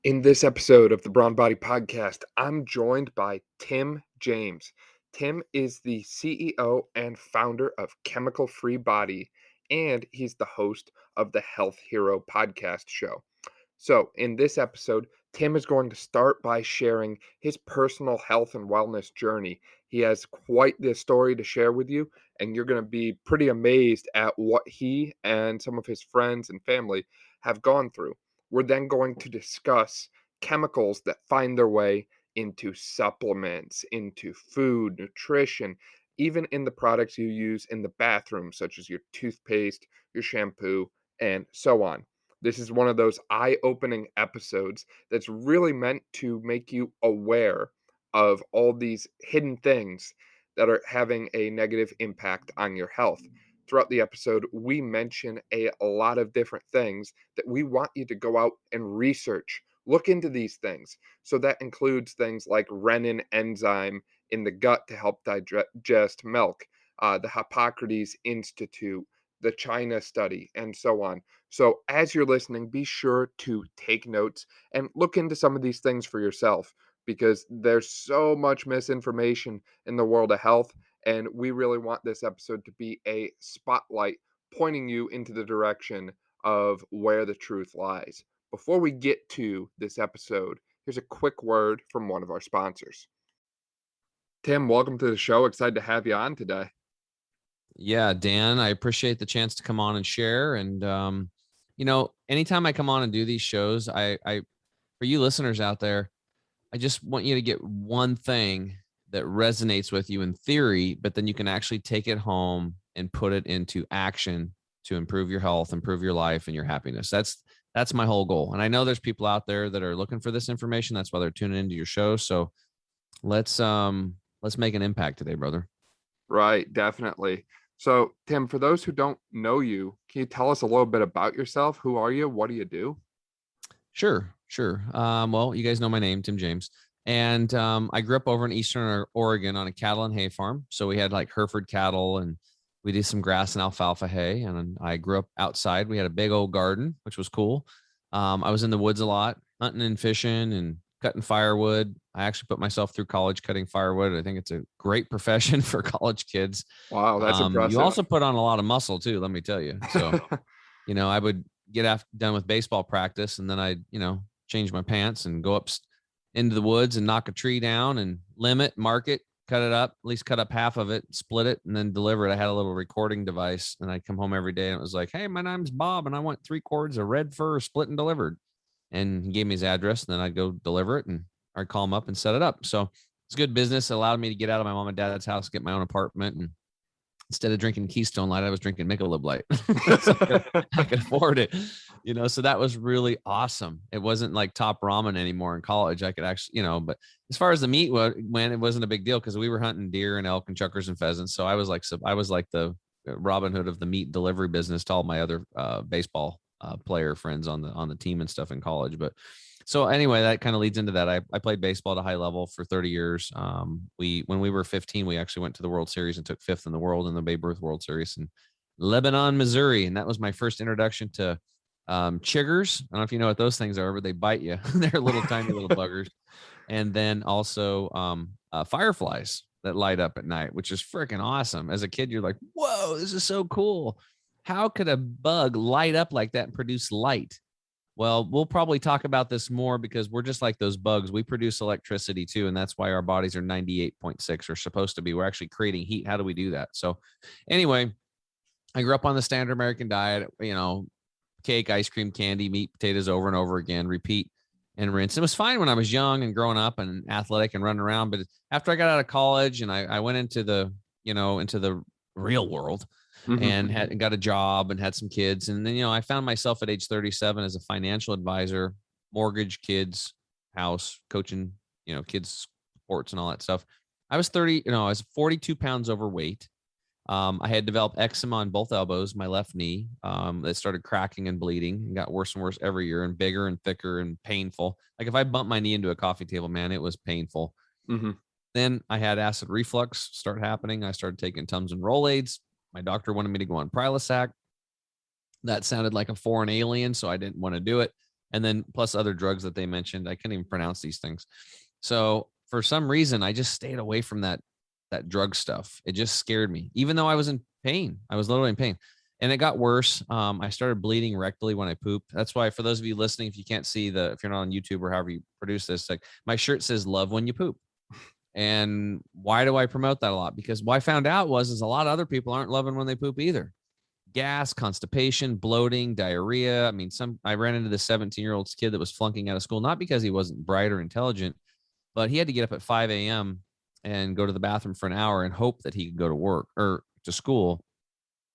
In this episode of the Brawn Body Podcast, I'm joined by Tim James. Tim is the CEO and founder of Chemical Free Body, and he's the host of the Health Hero podcast show. So, in this episode, Tim is going to start by sharing his personal health and wellness journey. He has quite the story to share with you, and you're going to be pretty amazed at what he and some of his friends and family have gone through. We're then going to discuss chemicals that find their way into supplements, into food, nutrition, even in the products you use in the bathroom, such as your toothpaste, your shampoo, and so on. This is one of those eye-opening episodes that's really meant to make you aware of all these hidden things that are having a negative impact on your health. Throughout the episode, we mention a lot of different things that we want you to go out and research. Look into these things. So that includes things like renin enzyme in the gut to help digest milk, the Hippocrates Institute, the China study, and so on. So, as you're listening, be sure to take notes and look into some of these things for yourself because there's so much misinformation in the world of health. And we really want this episode to be a spotlight pointing you into the direction of where the truth lies. Before we get to this episode, here's a quick word from one of our sponsors. Tim, welcome to the show. Excited to have you on today. Yeah, Dan, I appreciate the chance to come on and share. And, anytime I come on and do these shows, I, for you listeners out there, I just want you to get one thing that resonates with you in theory, but then you can actually take it home and put it into action to improve your health, improve your life and your happiness. That's my whole goal. And I know there's people out there that are looking for this information. That's why they're tuning into your show. So let's make an impact today, brother. Right, definitely. So, Tim, for those who don't know you, can you tell us a little bit about yourself? Who are you? What do you do? Sure. Well, you guys know my name, Tim James. And I grew up over in Eastern Oregon on a cattle and hay farm. So we had like Hereford cattle and we did some grass and alfalfa hay. And I grew up outside. We had a big old garden, which was cool. I was in the woods a lot, hunting and fishing and cutting firewood. I actually put myself through college cutting firewood. I think it's a great profession for college kids. Wow, that's impressive. You also put on a lot of muscle too, let me tell you. So, I would get done with baseball practice and then I'd, change my pants and go up into the woods and knock a tree down and limb it, mark it, cut it up, at least cut up half of it, split it, and then deliver it. I had a little recording device and I'd come home every day and it was like, hey, my name's Bob and I want 3 cords of red fur split and delivered. And he gave me his address and then I'd go deliver it and I'd call him up and set it up. So it's good business. It allowed me to get out of my mom and dad's house, get my own apartment. And instead of drinking Keystone Light, I was drinking Michelob Light. So I could afford it, so that was really awesome. It wasn't like Top Ramen anymore in college. I could actually, but as far as the meat went, it wasn't a big deal because we were hunting deer and elk and chuckers and pheasants. So I was like the Robin Hood of the meat delivery business to all my other baseball player friends on the team and stuff in college. But so anyway, that kind of leads into that. I played baseball at a high level for 30 years. When we were 15, we actually went to the World Series and took 5th in the world in the Babe Ruth World Series in Lebanon, Missouri. And that was my first introduction to chiggers. I don't know if you know what those things are, but they bite you. They're little tiny little buggers. And then also fireflies that light up at night, which is freaking awesome. As a kid, you're like, whoa, this is so cool. How could a bug light up like that and produce light? Well, we'll probably talk about this more because we're just like those bugs. We produce electricity too. And that's why our bodies are 98.6 or supposed to be. We're actually creating heat. How do we do that? So anyway, I grew up on the standard American diet, cake, ice cream, candy, meat, potatoes over and over again, repeat and rinse. It was fine when I was young and growing up and athletic and running around. But after I got out of college and I went into the real world, and got a job and had some kids. And then, I found myself at age 37 as a financial advisor, mortgage, kids, house, coaching, kids sports and all that stuff. I was 42 pounds overweight. I had developed eczema on both elbows, my left knee, that started cracking and bleeding and got worse and worse every year and bigger and thicker and painful. Like if I bumped my knee into a coffee table, man, it was painful. Then I had acid reflux start happening. I started taking Tums and Rolaids. My doctor wanted me to go on Prilosec. That sounded like a foreign alien, so I didn't want to do it. And then plus other drugs that they mentioned. I couldn't even pronounce these things. So for some reason, I just stayed away from that drug stuff. It just scared me, even though I was in pain. I was literally in pain. And it got worse. I started bleeding rectally when I pooped. That's why, for those of you listening, if you can't see if you're not on YouTube or however you produce this, like my shirt says "Love when you poop." And why do I promote that a lot? Because what I found out is a lot of other people aren't loving when they poop either. Gas, constipation, bloating, diarrhea. I mean, I ran into this 17-year-old kid that was flunking out of school, not because he wasn't bright or intelligent, but he had to get up at 5 a.m. and go to the bathroom for an hour and hope that he could go to work or to school.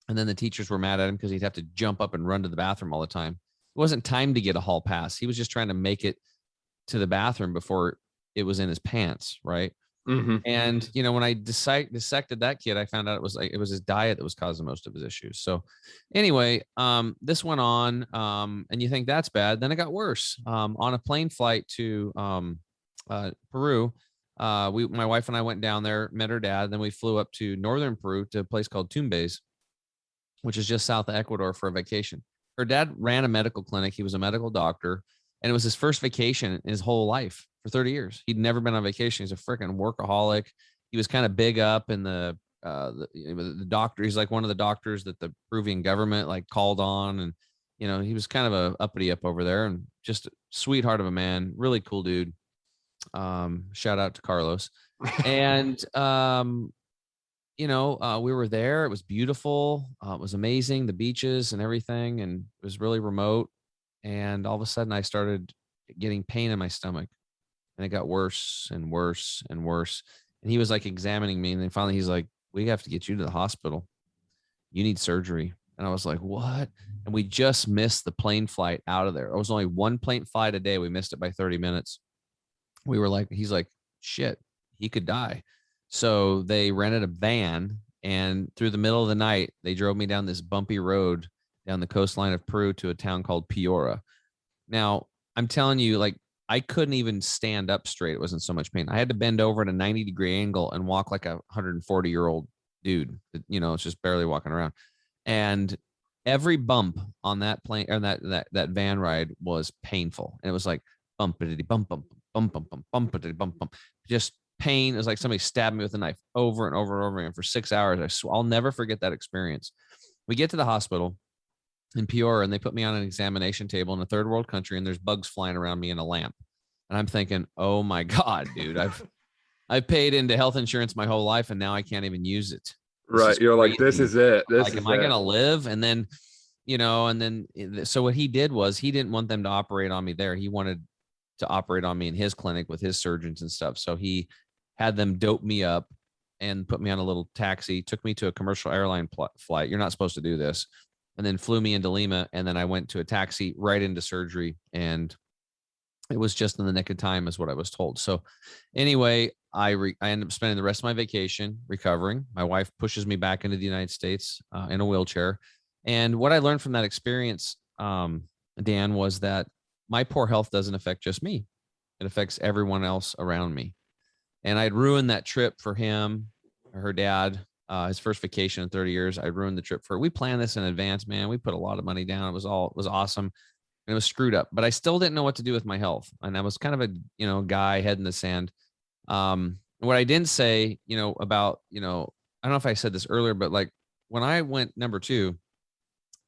And then the teachers were mad at him because he'd have to jump up and run to the bathroom all the time. It wasn't time to get a hall pass. He was just trying to make it to the bathroom before it was in his pants, right? Mm-hmm. And, when I dissected that kid, I found out it was his diet that was causing most of his issues. So anyway, this went on, and you think that's bad. Then it got worse. On a plane flight to Peru, my wife and I went down there, met her dad. Then we flew up to northern Peru to a place called Tumbes, which is just south of Ecuador, for a vacation. Her dad ran a medical clinic. He was a medical doctor, and it was his first vacation in his whole life for 30 years. He'd never been on vacation. He's a freaking workaholic. He was kind of big up in the doctor. He's like one of the doctors that the Peruvian government like called on. And, he was kind of a uppity up over there, and just a sweetheart of a man, really cool dude. Shout out to Carlos. And, we were there. It was beautiful. It was amazing. The beaches and everything. And it was really remote. And all of a sudden I started getting pain in my stomach, and it got worse and worse and worse. And he was like examining me. And then finally he's like, "We have to get you to the hospital. You need surgery." And I was like, "What?" And we just missed the plane flight out of there. It was only one plane flight a day. We missed it by 30 minutes. We were like, he's like, "Shit, he could die." So they rented a van, and through the middle of the night, they drove me down this bumpy road down the coastline of Peru to a town called Piura. Now, I'm telling you, like, I couldn't even stand up straight. It wasn't so much pain. I had to bend over at a 90-degree angle and walk like a 140-year-old dude. It's just barely walking around. And every bump on that plane or that van ride was painful. And it was like bumpity bump bump bump bump bump bumpity bump bump. Just pain. It was like somebody stabbed me with a knife over and over and over again for 6 hours. I'll never forget that experience. We get to the hospital in Peoria, and they put me on an examination table in a third world country, and there's bugs flying around me in a lamp. And I'm thinking, oh my God, dude, I've paid into health insurance my whole life, and now I can't even use it. Right. You're crazy. Like, this is it. Am I going to live? And then, so what he did was he didn't want them to operate on me there. He wanted to operate on me in his clinic with his surgeons and stuff. So he had them dope me up and put me on a little taxi, took me to a commercial airline flight. You're not supposed to do this. And then flew me into Lima. And then I went to a taxi right into surgery. And it was just in the nick of time is what I was told. So anyway, I ended up spending the rest of my vacation recovering. My wife pushes me back into the United States in a wheelchair. And what I learned from that experience, Dan, was that my poor health doesn't affect just me. It affects everyone else around me. And I'd ruined that trip for him, her dad, his first vacation in 30 years. I ruined the trip for her. We planned this in advance, man. We put a lot of money down. It was awesome. And it was screwed up, but I still didn't know what to do with my health. And I was kind of a, guy head in the sand. What I didn't say, about, I don't know if I said this earlier, but like when I went number 2,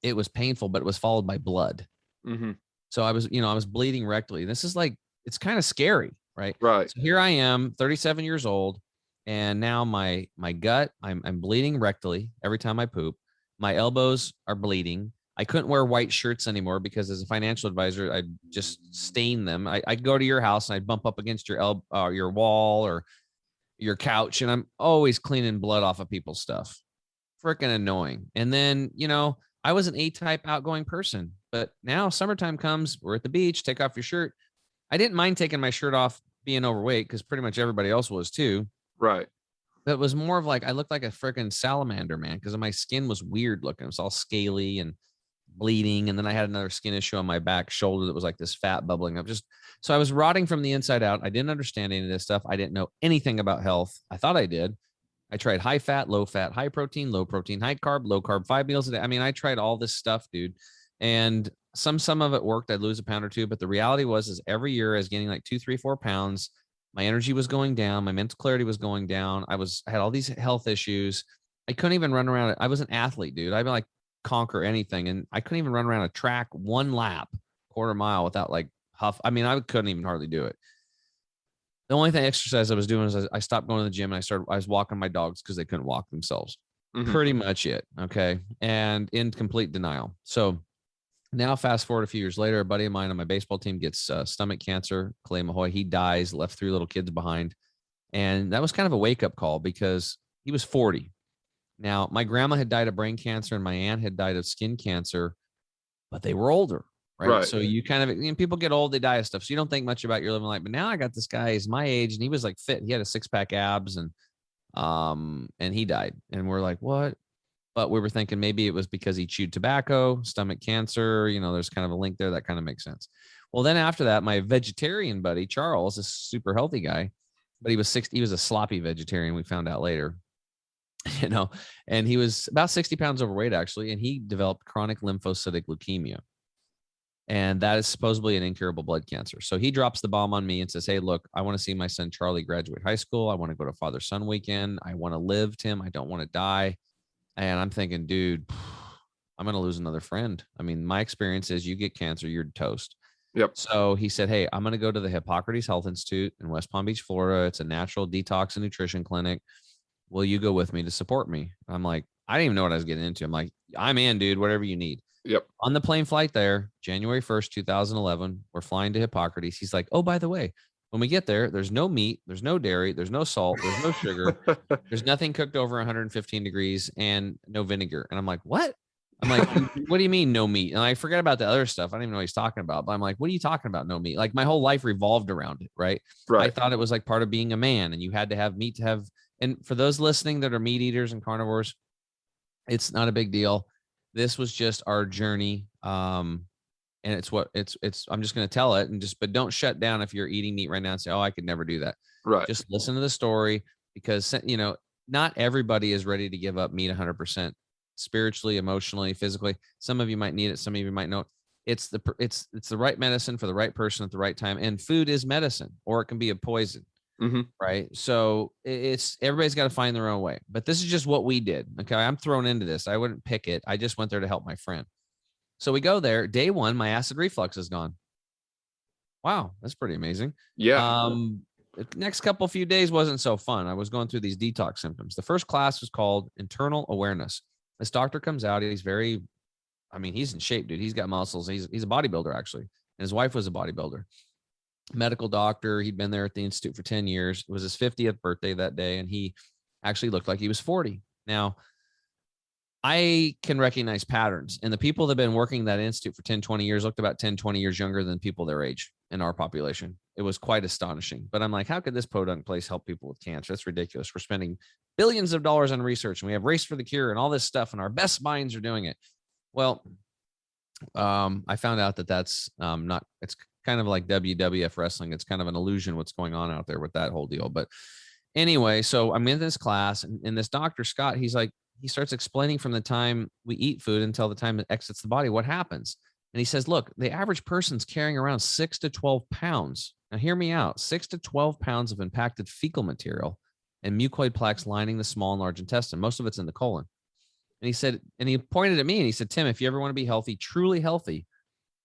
it was painful, but it was followed by blood. Mm-hmm. So I was bleeding rectally. This is like, it's kind of scary, right? Right. So here I am, 37 years old. And now my gut, I'm bleeding rectally every time I poop. My elbows are bleeding. I couldn't wear white shirts anymore because as a financial advisor, I'd just stain them. I'd go to your house and I'd bump up against your wall or your couch, and I'm always cleaning blood off of people's stuff. Freaking annoying. And then, I was an A-type outgoing person, but now summertime comes, we're at the beach, take off your shirt. I didn't mind taking my shirt off being overweight because pretty much everybody else was too. Right. But it was more of like, I looked like a freaking salamander, man, because my skin was weird looking. It was all scaly and bleeding. And then I had another skin issue on my back shoulder that was like this fat bubbling up. So I was rotting from the inside out. I didn't understand any of this stuff. I didn't know anything about health. I thought I did. I tried high fat, low protein, high carb, low carb, 5 meals a day. I mean, I tried all this stuff, dude. And some of it worked. I'd lose a pound or two, but the reality is every year I was gaining like 2, 3, 4 pounds. My energy was going down. My mental clarity was going down. I had all these health issues. I couldn't even run around. I was an athlete, dude. I'd be like conquer anything. And I couldn't even run around a track 1 lap, quarter mile without like huff. I mean, I couldn't even hardly do it. The only thing exercise I was doing is I stopped going to the gym and I was walking my dogs because they couldn't walk themselves. Mm-hmm. Pretty much it. Okay. And in complete denial. So now fast forward a few years later, a buddy of mine on my baseball team gets stomach cancer. Clay Mahoy, he dies, left 3 little kids behind. And that was kind of a wake-up call because he was 40. Now, my grandma had died of brain cancer and my aunt had died of skin cancer, but they were older, right? So you kind of, people get old, they die of stuff. So you don't think much about your living life. But now I got this guy, he's my age, and he was like fit. He had a 6-pack abs and he died. And we're like, what? But we were thinking maybe it was because he chewed tobacco, stomach cancer. There's kind of a link there. That kind of makes sense. Well, then after that, my vegetarian buddy, Charles, a super healthy guy, but he was a sloppy vegetarian. We found out later, and he was about 60 pounds overweight actually. And he developed chronic lymphocytic leukemia. And that is supposedly an incurable blood cancer. So he drops the bomb on me and says, hey, look, I want to see my son, Charlie, graduate high school. I want to go to father-son weekend. I want to live, Tim. I don't want to die. And I'm thinking, dude, I'm going to lose another friend. I mean, my experience is you get cancer, you're toast. Yep. So he said, hey, I'm going to go to the Hippocrates Health Institute in West Palm Beach, Florida. It's a natural detox and nutrition clinic. Will you go with me to support me? I'm like, I didn't even know what I was getting into. I'm like, I'm in, dude, whatever you need. Yep. On the plane flight there, January 1st, 2011, we're flying to Hippocrates. He's like, oh, by the way, when we get there, there's no meat, there's no dairy, there's no salt, there's no sugar, there's nothing cooked over 115 degrees and no vinegar. And I'm like, what? I'm like, what do you mean no meat? And I forget about the other stuff. I don't even know what he's talking about, but I'm like, what are you talking about? No meat? Like my whole life revolved around it. Right. I thought it was like part of being a man and you had to have meat to have. And for those listening that are meat eaters and carnivores, it's not a big deal. This was just our journey. And it's I'm just going to tell it but don't shut down if you're eating meat right now and say, oh, I could never do that. Right. Just listen to the story because, not everybody is ready to give up meat 100% spiritually, emotionally, physically. Some of you might need it. Some of you might know it's the right medicine for the right person at the right time. And food is medicine, or it can be a poison. Mm-hmm. Right. So everybody's got to find their own way, but this is just what we did. Okay. I'm thrown into this. I wouldn't pick it. I just went there to help my friend. So we go there. Day 1, my acid reflux is gone. Wow, that's pretty amazing. Yeah. The next few days wasn't so fun. I was going through these detox symptoms. The first class was called Internal Awareness. This doctor comes out. He's he's in shape, dude. He's got muscles. He's a bodybuilder actually, and his wife was a bodybuilder. Medical doctor. He'd been there at the institute for 10 years. It was his 50th birthday that day, and he actually looked like he was 40. Now, I can recognize patterns, and the people that have been working that institute for 10, 20 years looked about 10, 20 years younger than people their age in our population. It was quite astonishing, but I'm like, how could this podunk place help people with cancer? That's ridiculous. We're spending billions of dollars on research and we have Race for the Cure and all this stuff, and our best minds are doing it. Well, I found out that's not, it's kind of like WWF wrestling. It's kind of an illusion what's going on out there with that whole deal. But anyway, so I'm in this class and this Dr. Scott, he starts explaining from the time we eat food until the time it exits the body, what happens. And he says, look, the average person's carrying around 6 to 12 pounds. Now hear me out, 6 to 12 pounds of impacted fecal material and mucoid plaques lining the small and large intestine. Most of it's in the colon. And he said, and he pointed at me and he said, Tim, if you ever want to be healthy, truly healthy,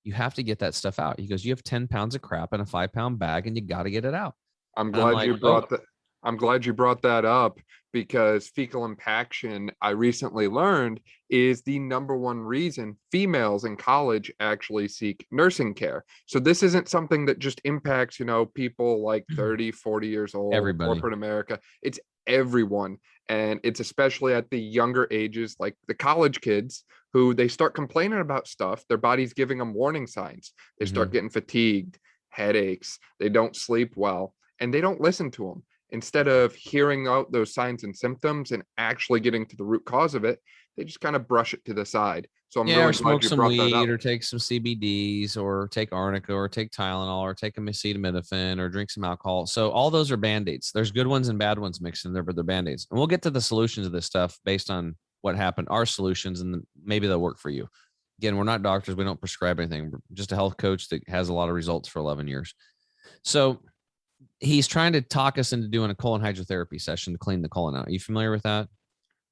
you have to get that stuff out. He goes, you have 10 pounds of crap in a 5-pound bag and you got to get it out. I'm glad you brought that up because fecal impaction, I recently learned, is the number one reason females in college actually seek nursing care. So this isn't something that just impacts, people like 30, 40 years old, everybody. Corporate America. It's everyone. And it's especially at the younger ages, like the college kids who they start complaining about stuff. Their body's giving them warning signs. They start getting fatigued, headaches. They don't sleep well, and they don't listen to them. Instead of hearing out those signs and symptoms and actually getting to the root cause of it, they just kind of brush it to the side. So I'm really smoke glad you some brought that weed up. or take some CBDs or take arnica or take Tylenol or take a acetaminophen or drink some alcohol. So all those are Band-Aids. There's good ones and bad ones mixed in there, but they're Band-Aids. And we'll get to the solutions of this stuff based on what happened, our solutions, and maybe they'll work for you. Again, we're not doctors. We don't prescribe anything. We're just a health coach that has a lot of results for 11 years. So he's trying to talk us into doing a colon hydrotherapy session to clean the colon out. Are you familiar with that?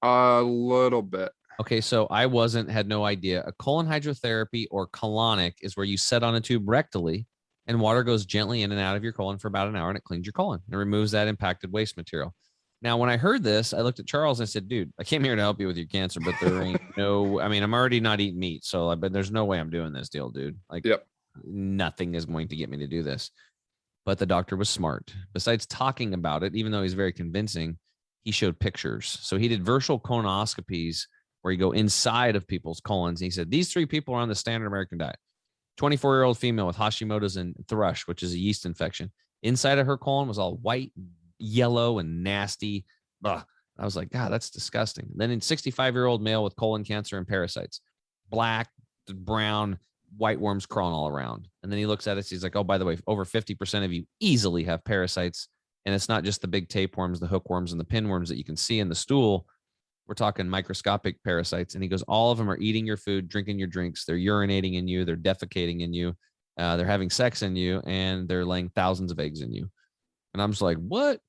A little bit. Okay, so I had no idea. A colon hydrotherapy or colonic is where you set on a tube rectally and water goes gently in and out of your colon for about an hour and it cleans your colon and removes that impacted waste material. Now, when I heard this, I looked at Charles and I said, dude, I came here to help you with your cancer, but there ain't I'm already not eating meat. So but there's no way I'm doing this deal, dude. Like, yep. Nothing is going to get me to do this. But the doctor was smart. Besides talking about it, even though he's very convincing, he showed pictures. So he did virtual colonoscopies where you go inside of people's colons. And he said, these 3 people are on the standard American diet. 24-year-old female with Hashimoto's and thrush, which is a yeast infection. Inside of her colon was all white, yellow, and nasty. Ugh. I was like, God, that's disgusting. Then in 65-year-old male with colon cancer and parasites, black, brown, white worms crawling all around. And then he looks at us. He's like, oh, by the way, over 50% of you easily have parasites. And it's not just the big tapeworms, the hookworms, and the pinworms that you can see in the stool. We're talking microscopic parasites. And he goes, all of them are eating your food, drinking your drinks. They're urinating in you. They're defecating in you. They're having sex in you. And they're laying thousands of eggs in you. And I'm just like, what?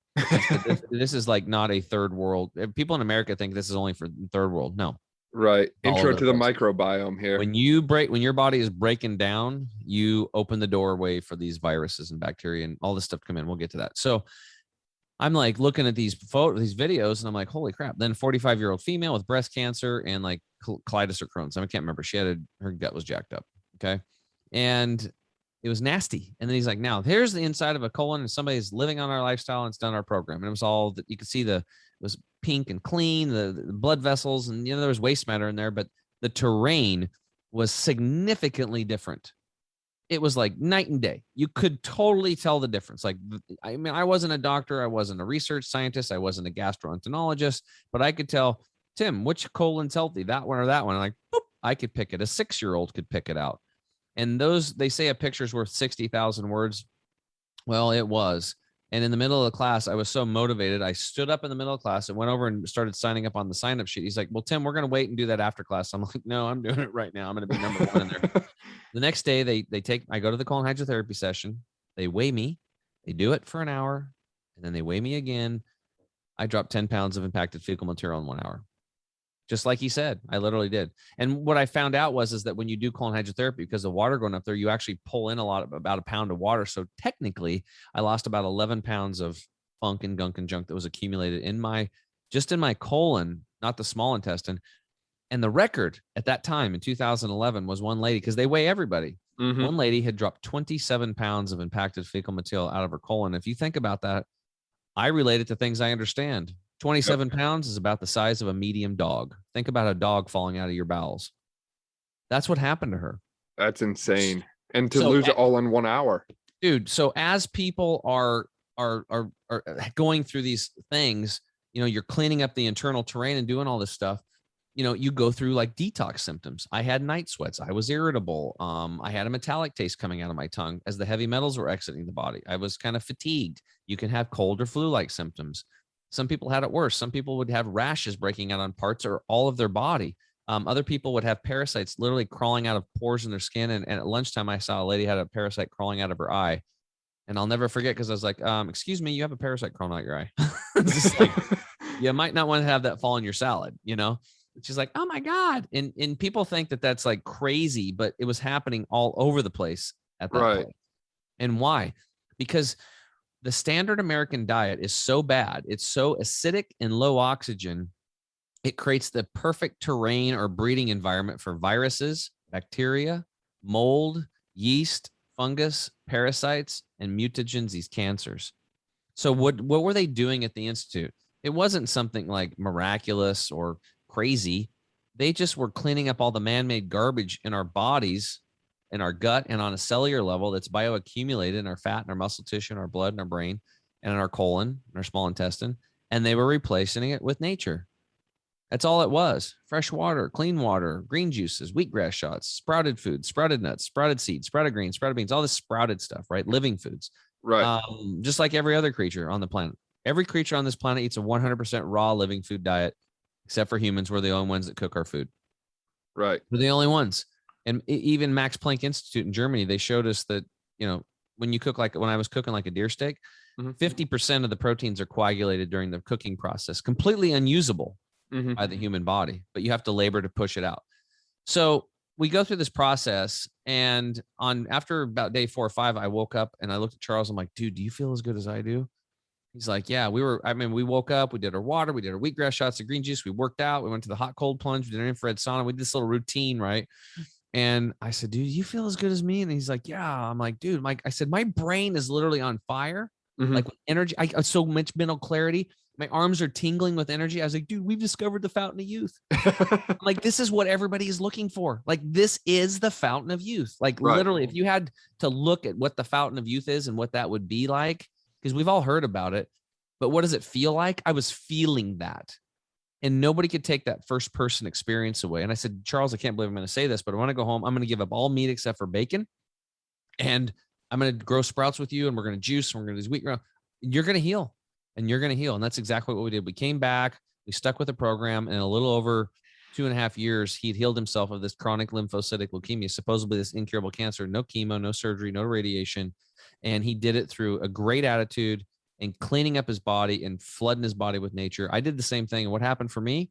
This is like not a third world. People in America think this is only for third world. No. Right. Intro to the microbiome here. When your body is breaking down, you open the doorway for these viruses and bacteria and all this stuff come in. We'll get to that. So I'm like looking at these videos and I'm like, holy crap. Then 45-year-old female with breast cancer and like colitis or Crohn's. I can't remember. Her gut was jacked up. Okay. And it was nasty. And then he's like, now here's the inside of a colon and somebody's living on our lifestyle and it's done our program. And it was all that you could see it was pink and clean, the blood vessels, and there was waste matter in there, but the terrain was significantly different. It was like night and day. You could totally tell the difference. Like, I wasn't a doctor, I wasn't a research scientist, I wasn't a gastroenterologist, but I could tell, Tim, which colon's healthy, that one or that one. Like, boop, I could pick it. A 6-year-old could pick it out. And they say a picture's worth 60,000 words. Well, it was. And in the middle of the class, I was so motivated. I stood up in the middle of class and went over and started signing up on the sign-up sheet. He's like, well, Tim, we're going to wait and do that after class. I'm like, no, I'm doing it right now. I'm going to be number 1 in there. The next day, I go to the colon hydrotherapy session. They weigh me. They do it for an hour. And then they weigh me again. I dropped 10 pounds of impacted fecal material in 1 hour. Just like he said, I literally did. And what I found out is that when you do colon hydrotherapy, because the water going up there, you actually pull in about a pound of water. So technically I lost about 11 pounds of funk and gunk and junk that was accumulated in my colon, not the small intestine. And the record at that time in 2011 was one lady, because they weigh everybody. Mm-hmm. One lady had dropped 27 pounds of impacted fecal material out of her colon. If you think about that, I relate it to things I understand. 27 pounds is about the size of a medium dog. Think about a dog falling out of your bowels. That's what happened to her. That's insane. And to lose it all in 1 hour. Dude, so as people are going through these things, you're cleaning up the internal terrain and doing all this stuff. You go through like detox symptoms. I had night sweats. I was irritable. I had a metallic taste coming out of my tongue as the heavy metals were exiting the body. I was kind of fatigued. You can have cold or flu-like symptoms. Some people had it worse. Some people would have rashes breaking out on parts or all of their body. Other people would have parasites literally crawling out of pores in their skin. And at lunchtime, I saw a lady had a parasite crawling out of her eye. And I'll never forget, because I was like, excuse me, you have a parasite crawling out your eye. Just like, you might not want to have that fall in your salad, She's like, oh my God. And people think that that's like crazy, but it was happening all over the place at that point. And why? Because the standard American diet is so bad. It's so acidic and low oxygen. It creates the perfect terrain or breeding environment for viruses, bacteria, mold, yeast, fungus, parasites, and mutagens, these cancers. So what were they doing at the Institute? It wasn't something like miraculous or crazy. They just were cleaning up all the man-made garbage in our bodies, in our gut, and on a cellular level that's bioaccumulated in our fat and our muscle tissue and our blood and our brain and in our colon and our small intestine. And they were replacing it with nature. That's all it was. Fresh water, clean water, green juices, wheatgrass shots, sprouted foods, sprouted nuts, sprouted seeds, sprouted greens, sprouted beans, all this sprouted stuff, right? Living foods. Right. Just like every other creature on the planet. Every creature on this planet eats a 100% raw living food diet, except for humans. We're the only ones that cook our food. Right. We're the only ones. And even Max Planck Institute in Germany, they showed us that, when you cook, like when I was cooking like a deer steak, 50% of the proteins are coagulated during the cooking process, completely unusable by the human body, but you have to labor to push it out. So we go through this process, and after about day 4 or 5, I woke up and I looked at Charles. I'm like, dude, do you feel as good as I do? He's like, yeah, we woke up, we did our water, we did our wheatgrass shots of green juice. We worked out. We went to the hot cold plunge. We did an infrared sauna. We did this little routine. Right. And I said, dude, you feel as good as me? And he's like, yeah. I'm like, dude, I said, my brain is literally on fire. Like with energy. I have so much mental clarity. My arms are tingling with energy. I was like, dude, we've discovered the fountain of youth. I'm like, this is what everybody is looking for. Like, this is the fountain of youth. Like, literally, if you had to look at what the fountain of youth is and what that would be like, because we've all heard about it, but what does it feel like? I was feeling that. And nobody could take that first person experience away. And I said, Charles, I can't believe I'm going to say this, but I want to go home. I'm going to give up all meat except for bacon. And I'm going to grow sprouts with you. And we're going to juice. And we're going to do wheat. You're going to heal. And you're going to heal. And that's exactly what we did. We came back. We stuck with the program. And in a little over 2.5 years, he'd healed himself of this chronic lymphocytic leukemia, supposedly this incurable cancer, no chemo, no surgery, no radiation. And he did it through a great attitude and cleaning up his body and flooding his body with nature. I did the same thing. And what happened for me?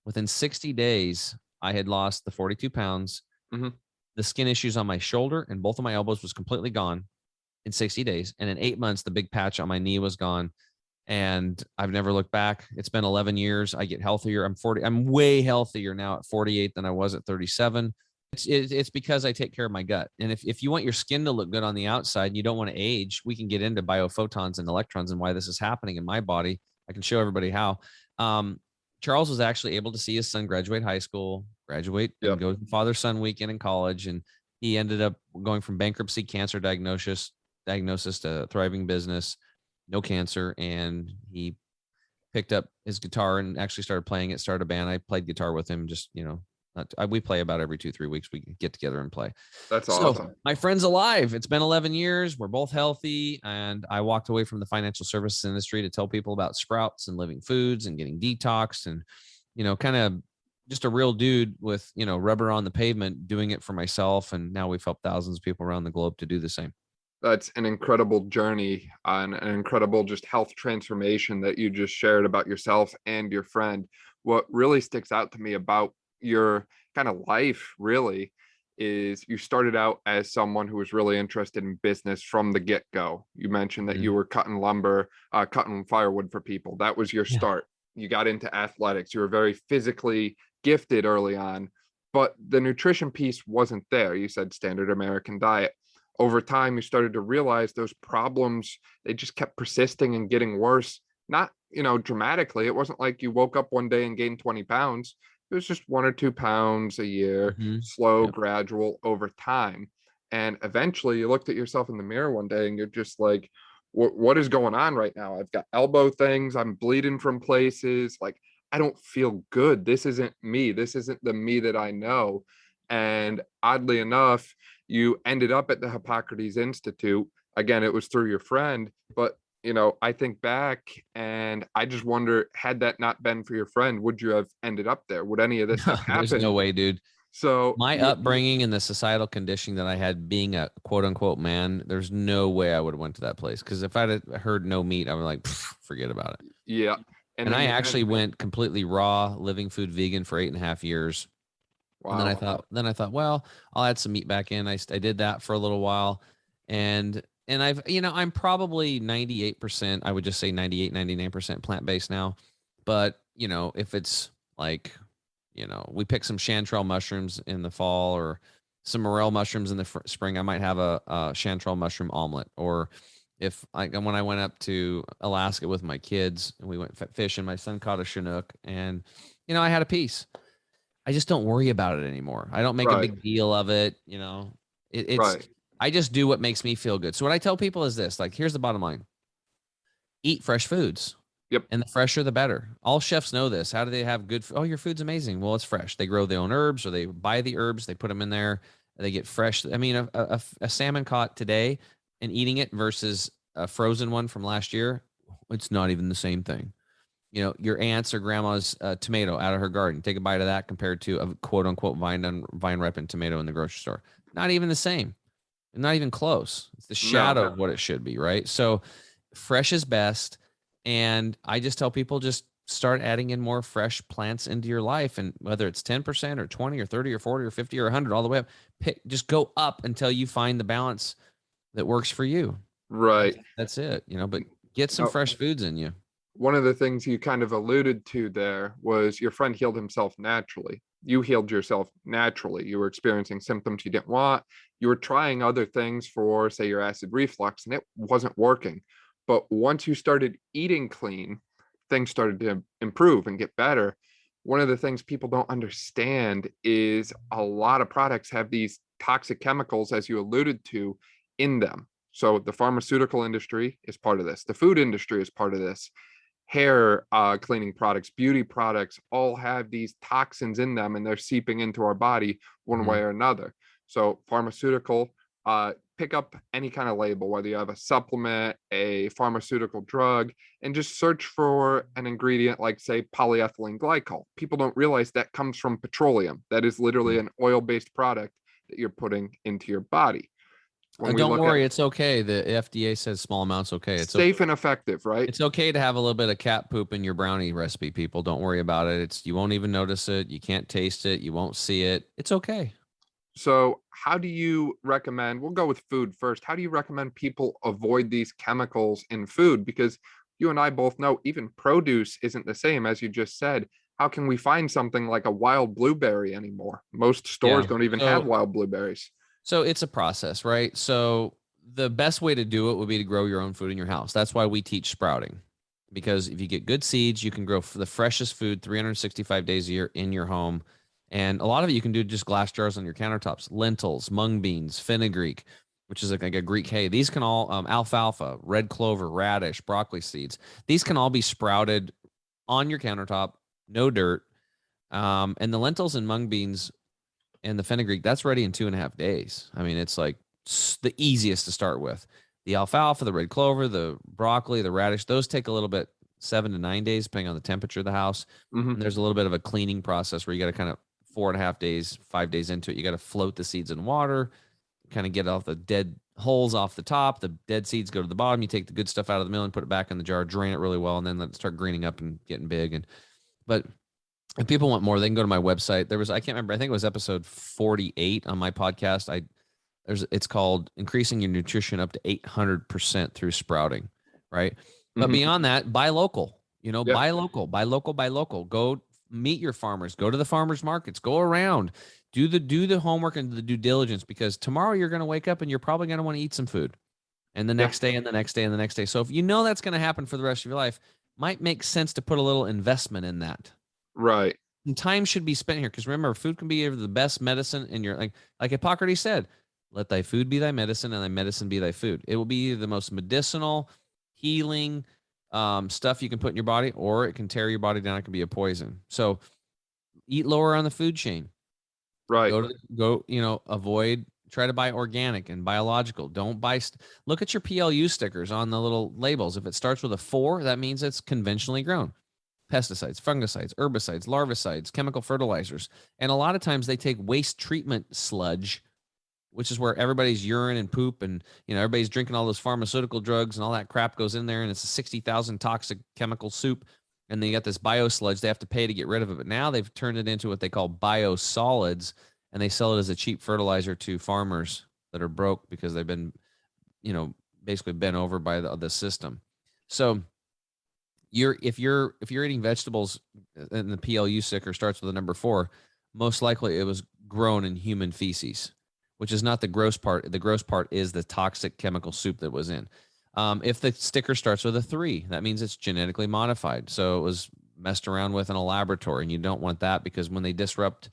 Within 60 days, I had lost the 42 pounds. The skin issues on my shoulder and both of my elbows was completely gone in 60 days. And in 8 months, the big patch on my knee was gone. And I've never looked back. It's been 11 years. I get healthier. I'm way healthier now at 48 than I was at 37. It's because I take care of my gut. And if you want your skin to look good on the outside and you don't want to age, we can get into biophotons and electrons and why this is happening in my body. I can show everybody how. Charles was actually able to see his son graduate high school, and go to father-son weekend in college. And he ended up going from bankruptcy, cancer diagnosis to thriving business, no cancer. And he picked up his guitar and actually started playing it, started a band. I played guitar with him, just, we play about every 2-3 weeks. We get together and play. That's awesome. So my friend's alive. It's been 11 years. We're both healthy. And I walked away from the financial services industry to tell people about sprouts and living foods and getting detoxed and, kind of just a real dude with, rubber on the pavement, doing it for myself. And now we've helped thousands of people around the globe to do the same. That's an incredible journey and an incredible just health transformation that you just shared about yourself and your friend. What really sticks out to me about your kind of life really is you started out as someone who was really interested in business from the get-go. You mentioned that you were cutting lumber, cutting firewood for people. That was your start. You got into athletics. You were very physically gifted early on, but the nutrition piece wasn't there. You said standard American diet. Over time, you started to realize those problems, they just kept persisting and getting worse. Not, dramatically. It wasn't like you woke up one day and gained 20 pounds. It was just 1 or 2 pounds a year, slow, gradual over time. And eventually you looked at yourself in the mirror one day and you're just like, what is going on right now? I've got elbow things. I'm bleeding from places. Like, I don't feel good. This isn't me. This isn't the me that I know. And oddly enough, you ended up at the Hippocrates Institute. Again, it was through your friend, but I think back and I just wonder, had that not been for your friend, would you have ended up there? Would any of this have happened? There's no way, dude. So my upbringing and the societal conditioning that I had being a quote unquote man, there's no way I would have went to that place. Cause if I'd heard no meat, I was like, forget about it. Yeah. And I actually went completely raw, living food vegan for 8.5 years. Wow. And then I thought, well, I'll add some meat back in. I did that for a little while. And I've, I'm probably 98%, I would just say 98, 99% plant-based now. But, if it's like, we pick some chanterelle mushrooms in the fall or some morel mushrooms in the spring, I might have a chanterelle mushroom omelet. Or when I went up to Alaska with my kids and we went fishing, my son caught a Chinook and, I had a piece. I just don't worry about it anymore. I don't make a big deal of it. It's I just do what makes me feel good. So what I tell people is this, like, here's the bottom line. Eat fresh foods. Yep. And the fresher, the better. All chefs know this. How do they have good? Oh, your food's amazing. Well, it's fresh. They grow their own herbs or they buy the herbs. They put them in there. They get fresh. I mean, a salmon caught today and eating it versus a frozen one from last year, it's not even the same thing. your aunt's or grandma's tomato out of her garden. Take a bite of that compared to a quote unquote vine ripened tomato in the grocery store. Not even the same. Not even close. It's the shadow of what it should be, right? So fresh is best. And I just tell people, just start adding in more fresh plants into your life. And whether it's 10% or 20 or 30 or 40 or 50 or 100, all the way up, just go up until you find the balance that works for you. Right. That's it, but get some fresh foods in you. One of the things you kind of alluded to there was your friend healed himself naturally. You healed yourself naturally. You were experiencing symptoms you didn't want. You were trying other things for, say, your acid reflux, and it wasn't working. But once you started eating clean, things started to improve and get better. One of the things people don't understand is a lot of products have these toxic chemicals, as you alluded to, in them. So the pharmaceutical industry is part of this. The food industry is part of this. Hair cleaning products, beauty products, all have these toxins in them, and they're seeping into our body one way or another. So pharmaceutical, pick up any kind of label, whether you have a supplement, a pharmaceutical drug, and just search for an ingredient like, say, polyethylene glycol. People don't realize that comes from petroleum. That is literally an oil-based product that you're putting into your body. Don't worry, it's okay. The FDA says small amounts okay. It's safe and effective, right? It's okay to have a little bit of cat poop in your brownie recipe, people. Don't worry about it. You won't even notice it. You can't taste it. You won't see it. It's okay. So how do you recommend, we'll go with food first. How do you recommend people avoid these chemicals in food? Because you and I both know even produce isn't the same, as you just said. How can we find something like a wild blueberry anymore? Most stores don't even have wild blueberries. So it's a process, right? So the best way to do it would be to grow your own food in your house. That's why we teach sprouting, because if you get good seeds, you can grow the freshest food 365 days a year in your home. And a lot of it you can do just glass jars on your countertops. Lentils, mung beans, fenugreek, which is like a Greek hay. These can all, alfalfa, red clover, radish, broccoli seeds. These can all be sprouted on your countertop, no dirt. And the lentils and mung beans and the fenugreek, that's ready in 2.5 days. I mean, it's like the easiest to start with. The alfalfa, the red clover, the broccoli, the radish, those take a little bit, 7 to 9 days, depending on the temperature of the house. And there's a little bit of a cleaning process where you got to kind of 4.5 days, 5 days into it, you got to float the seeds in water, kind of get off the dead holes off the top. The dead seeds go to the bottom. You take the good stuff out of the mill and put it back in the jar, drain it really well, and then let it start greening up and getting big. But if people want more, they can go to my website. I can't remember, I think it was episode 48 on my podcast. It's called Increasing Your Nutrition Up to 800% Through Sprouting, right? But beyond that, buy local, buy local. Go meet your farmers, go to the farmers markets, go around, do the homework and the due diligence, because tomorrow you're going to wake up and you're probably going to want to eat some food, and the next day and the next day and the next day. So if you know that's going to happen for the rest of your life, might make sense to put a little investment in that. Right. And time should be spent here, because remember, food can be the best medicine in your, like Hippocrates said, let thy food be thy medicine and thy medicine be thy food. It will be the most medicinal, healing stuff you can put in your body, or it can tear your body down. It can be a poison. So eat lower on the food chain. Right. Avoid, try to buy organic and biological. Don't buy, look at your PLU stickers on the little labels. If it starts with a 4, that means it's conventionally grown. Pesticides, fungicides, herbicides, larvicides, chemical fertilizers. And a lot of times they take waste treatment sludge, which is where everybody's urine and poop and, everybody's drinking all those pharmaceutical drugs and all that crap goes in there, and it's a 60,000 toxic chemical soup. And they got this bio sludge they have to pay to get rid of it. But now they've turned it into what they call biosolids, and they sell it as a cheap fertilizer to farmers that are broke because they've been, basically bent over by the system. So if you're eating vegetables and the PLU sticker starts with the number 4, most likely it was grown in human feces, which is not the gross part. The gross part is the toxic chemical soup that was in. If the sticker starts with a 3, that means it's genetically modified. So it was messed around with in a laboratory, and you don't want that, because when they disrupt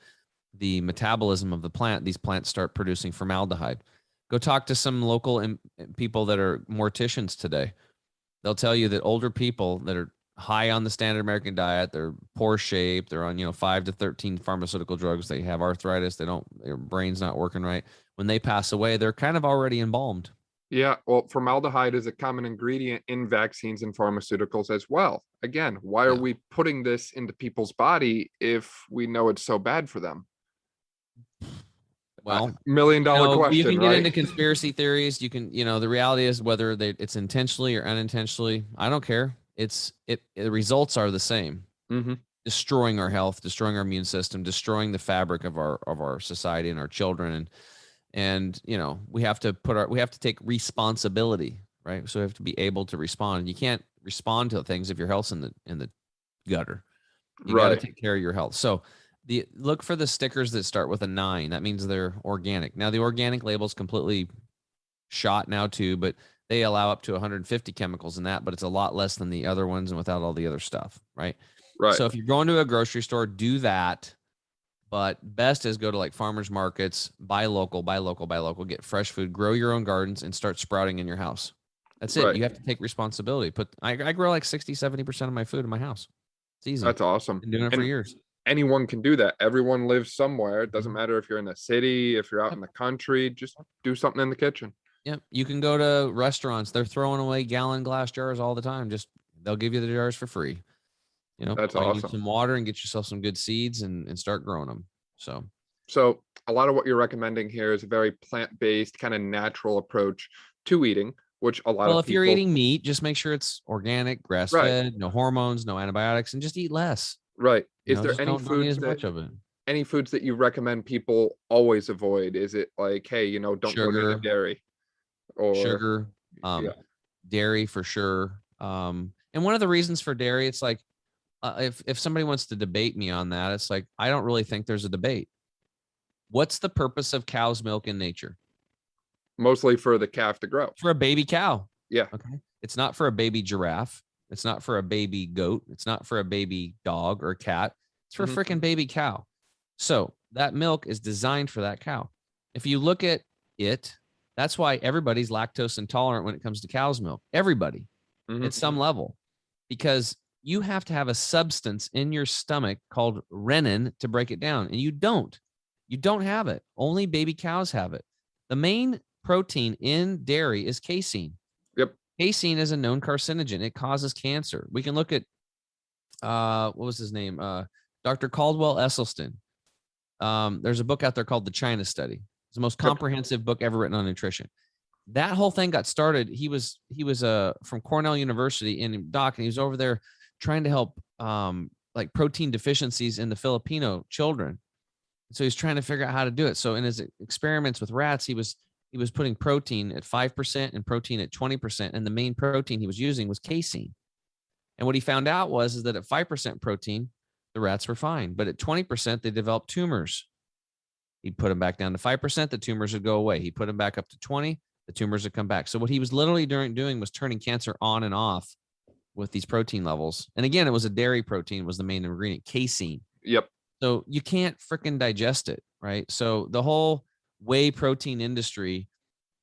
the metabolism of the plant, these plants start producing formaldehyde. Go talk to some local people that are morticians today. They'll tell you that older people that are high on the standard American diet, they're poor shape, they're on 5 to 13 pharmaceutical drugs, they have arthritis, their brain's not working right. When they pass away, they're kind of already embalmed. Yeah, well, formaldehyde is a common ingredient in vaccines and pharmaceuticals as well. Again, why are Yeah. we putting this into people's body if we know it's so bad for them? Well, Million dollar you question, can get into right? conspiracy theories. You can, the reality is whether it's intentionally or unintentionally, I don't care. The results are the same. Hmm. Destroying our health, destroying our immune system, destroying the fabric of our society and our children. And we have to take responsibility, right? So we have to be able to respond. You can't respond to things if your health's in the gutter. You got to Right, take care of your health. So look for the stickers that start with a 9. That means they're organic. Now the organic label is completely shot now too, but they allow up to 150 chemicals in that, but it's a lot less than the other ones and without all the other stuff, right? right, So if you're going to a grocery store, do that. But best is go to like farmers markets, buy local, buy local, buy local, get fresh food, grow your own gardens, and start sprouting in your house. That's it. right. You have to take responsibility. I grow like 60-70% of my food in my house. It's easy. That's awesome. Been doing it for And years. anyone can do that. Everyone lives somewhere. It doesn't Mhm. matter if you're in the city, if you're out Yep. in the country, just do something in the kitchen. Yep. You can go to restaurants. They're throwing away gallon glass jars all the time. Just they'll give you the jars for free. That's All you need awesome. some water and get yourself some good seeds and start growing them. So So, a lot of what you're recommending here is a very plant-based, kind of natural approach to eating, which a lot well, of if you're people, eating meat, just make sure it's organic, grass right, fed, no hormones, no antibiotics, and just eat less. right. Is there Just any don't eat foods as that much of it. you recommend people always avoid? Is it like, hey, don't go near the Sugar, dairy or sugar, yeah, dairy for sure. And one of the reasons for dairy, it's like if somebody wants to debate me on that, it's like I don't really think there's a debate. What's the purpose of cow's milk in nature? mostly for the calf to grow. For a baby cow. Yeah. Okay. It's not for a baby giraffe. It's not for a baby goat. It's not for a baby dog or cat. It's for a Hmm. freaking baby cow. So that milk is designed for that cow. If you look at it, that's why everybody's lactose intolerant when it comes to cow's milk. Everybody Hmm. at some level, because you have to have a substance in your stomach called renin to break it down. And you don't. You don't have it. Only baby cows have it. The main protein in dairy is casein. Yep. Casein is a known carcinogen. It causes cancer. We can look at what was his name? Dr. Caldwell Esselstyn. There's a book out there called The China Study. It's the most Yep. comprehensive book ever written on nutrition. That whole thing got started. He was from Cornell University in Doc, and he was over there trying to help like protein deficiencies in the Filipino children. So he's trying to figure out how to do it. So in his experiments with rats, he was putting protein at 5% and protein at 20%, and the main protein he was using was casein. And what he found out is that at 5% protein, the rats were fine, but at 20%, they developed tumors. He'd put them back down to 5%, the tumors would go away. He'd put them back up to 20, the tumors would come back. So what he was literally doing was turning cancer on and off with these protein levels. And again, it was a dairy protein was the main ingredient, casein. Yep. So you can't freaking digest it, right? So the whole whey protein industry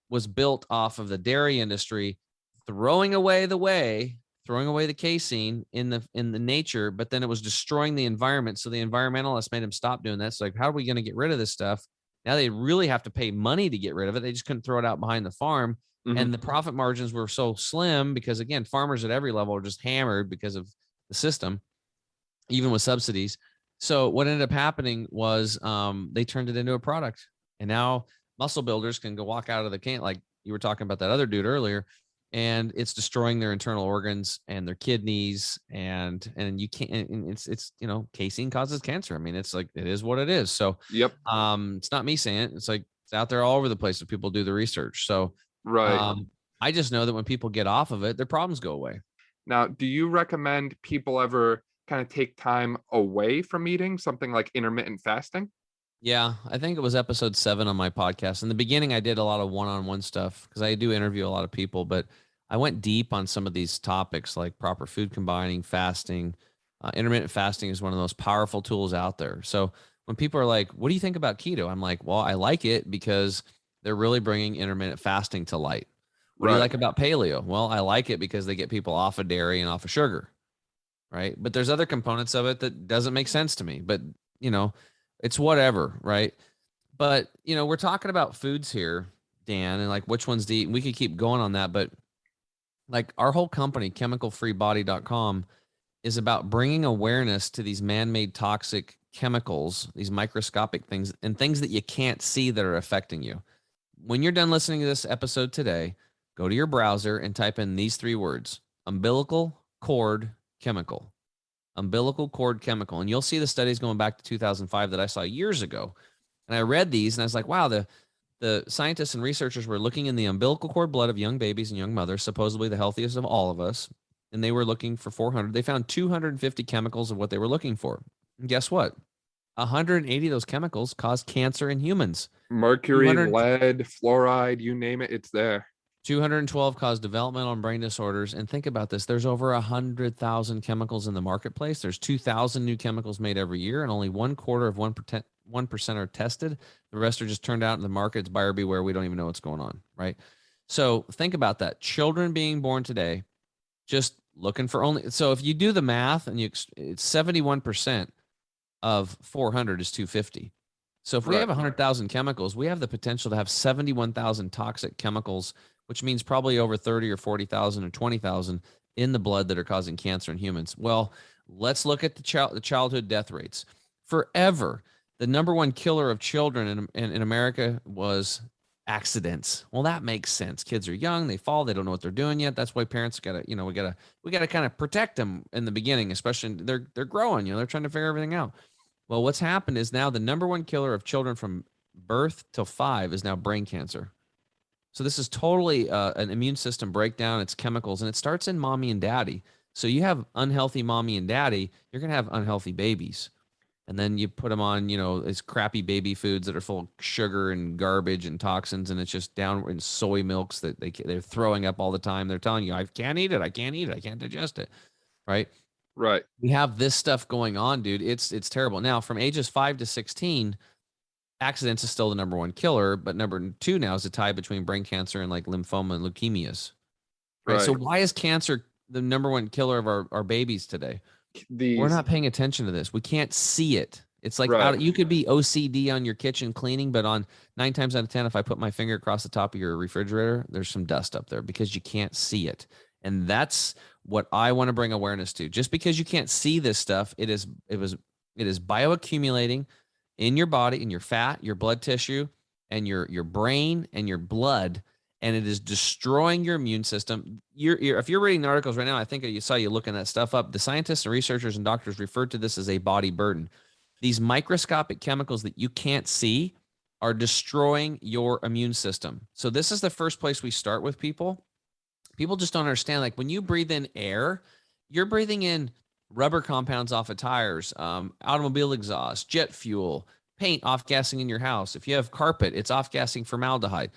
was built off of the dairy industry throwing away the whey, throwing away the casein in the nature, but then it was destroying the environment. So the environmentalists made them stop doing that. It's like, how are we going to get rid of this stuff? Now they really have to pay money to get rid of it. They just couldn't throw it out behind the farm. Hmm. And the profit margins were so slim because, again, farmers at every level are just hammered because of the system, even with subsidies. So what ended up happening was they turned it into a product. And now muscle builders can go walk out of the can, like you were talking about that other dude earlier, and it's destroying their internal organs and their kidneys. And you can't, and it's casein causes cancer. I mean, it's like, it is what it is. So Yep. it's not me saying it. It's like, it's out there all over the place if people do the research. So Right. I just know that when people get off of it, their problems go away. Now, do you recommend people ever kind of take time away from eating, something like intermittent fasting? Yeah, I think it was episode 7 on my podcast. In the beginning, I did a lot of one-on-one stuff because I do interview a lot of people, but I went deep on some of these topics like proper food combining, fasting. Intermittent fasting is one of the most powerful tools out there. So when people are like, what do you think about keto? I'm like, well, I like it because they're really bringing intermittent fasting to light. What do you Right. like about paleo? Well, I like it because they get people off of dairy and off of sugar, right? But there's other components of it that doesn't make sense to me. But, it's whatever, right? But, we're talking about foods here Dan, and like which ones to eat. And we could keep going on that, but like our whole company, chemicalfreebody.com, is about bringing awareness to these man-made toxic chemicals, these microscopic things, and things that you can't see that are affecting you. When you're done listening to this episode today, go to your browser and type in these 3 words: umbilical cord chemical. Umbilical cord chemical. And you'll see the studies going back to 2005 that I saw years ago. And I read these and I was like, wow, the scientists and researchers were looking in the umbilical cord blood of young babies and young mothers, supposedly the healthiest of all of us. And they were looking for 400. They found 250 chemicals of what they were looking for. And guess what? 180 of those chemicals cause cancer in humans. Mercury, lead, fluoride, you name it, it's there. 212 cause developmental and brain disorders. And think about this. There's over 100,000 chemicals in the marketplace. There's 2,000 new chemicals made every year, and only 1% are tested. The rest are just turned out in the market. It's buyer beware. We don't even know what's going on, right? So think about that. Children being born today, just looking for only. So if you do the math and it's 71% of 400 is 250. So if we have 100,000 chemicals, we have the potential to have 71,000 toxic chemicals, which means probably over 30 or 40,000 or 20,000 in the blood that are causing cancer in humans. Well, let's look at the childhood death rates. Forever, the number one killer of children in America was accidents. Well, that makes sense. Kids are young, they fall, they don't know what they're doing yet. That's why parents gotta, we gotta kind of protect them in the beginning, especially they're growing, they're trying to figure everything out. Well, what's happened is now the number one killer of children from birth till 5 is now brain cancer. So this is totally an immune system breakdown. It's chemicals, and it starts in mommy and daddy. So you have unhealthy mommy and daddy, you're going to have unhealthy babies. And then you put them on, these crappy baby foods that are full of sugar and garbage and toxins, and it's just down in soy milks that they're throwing up all the time. They're telling you, I can't eat it. I can't eat it. I can't digest it. Right. Right. We have this stuff going on, dude. It's terrible. Now, from ages 5 to 16, accidents is still the number one killer, but number 2 now is a tie between brain cancer and like lymphoma and leukemias. Right. So why is cancer the number one killer of our babies today? We're not paying attention to this. We can't see it. It's like you could be OCD on your kitchen cleaning, but on 9 times out of 10, if I put my finger across the top of your refrigerator, there's some dust up there because you can't see it. And that's what I want to bring awareness to. Just because you can't see this stuff, it is bioaccumulating in your body, in your fat, your blood tissue, and your brain and your blood, and it is destroying your immune system. If you're reading the articles right now, I think you saw you looking that stuff up. The scientists and researchers and doctors referred to this as a body burden. These microscopic chemicals that you can't see are destroying your immune system. So this is the first place we start with people. People just don't understand. Like when you breathe in air, you're breathing in rubber compounds off of tires, automobile exhaust, jet fuel, paint off-gassing in your house. If you have carpet, it's off-gassing formaldehyde.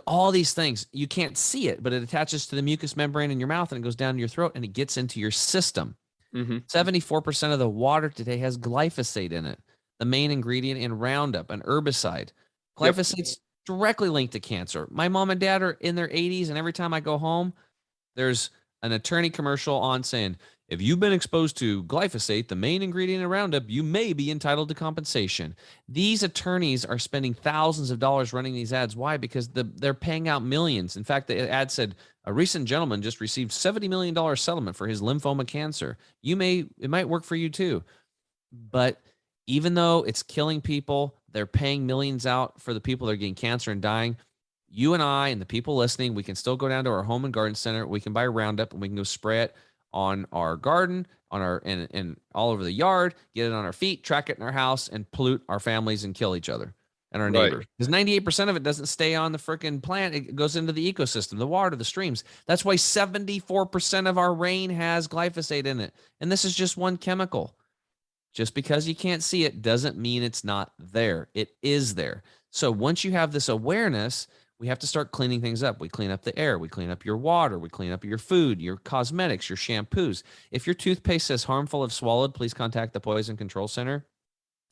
All these things, you can't see it, but it attaches to the mucous membrane in your mouth and it goes down to your throat and it gets into your system. 74% of the water today has glyphosate in it, the main ingredient in Roundup, an herbicide. Glyphosate's directly linked to cancer. My mom and dad are in their 80s, and every time I go home, there's an attorney commercial on saying, if you've been exposed to glyphosate, the main ingredient in Roundup, you may be entitled to compensation. These attorneys are spending thousands of dollars running these ads. Why? Because they're paying out millions. In fact, the ad said, a recent gentleman just received $70 million settlement for his lymphoma cancer. It might work for you too. But even though it's killing people, they're paying millions out for the people that are getting cancer and dying. You and I and the people listening, we can still go down to our home and garden center. We can buy Roundup and we can go spray it on our garden, on our and all over the yard, get it on our feet, track it in our house, and pollute our families and kill each other and our neighbors. Because 98% of it doesn't stay on the freaking plant. It goes into the ecosystem, the water, the streams. That's why 74% of our rain has glyphosate in it. And this is just one chemical. Just because you can't see it doesn't mean it's not there. It is there. So once you have this awareness, we have to start cleaning things up. We clean up the air. We clean up your water. We clean up your food, your cosmetics, your shampoos. If your toothpaste says harmful if swallowed, please contact the Poison Control Center.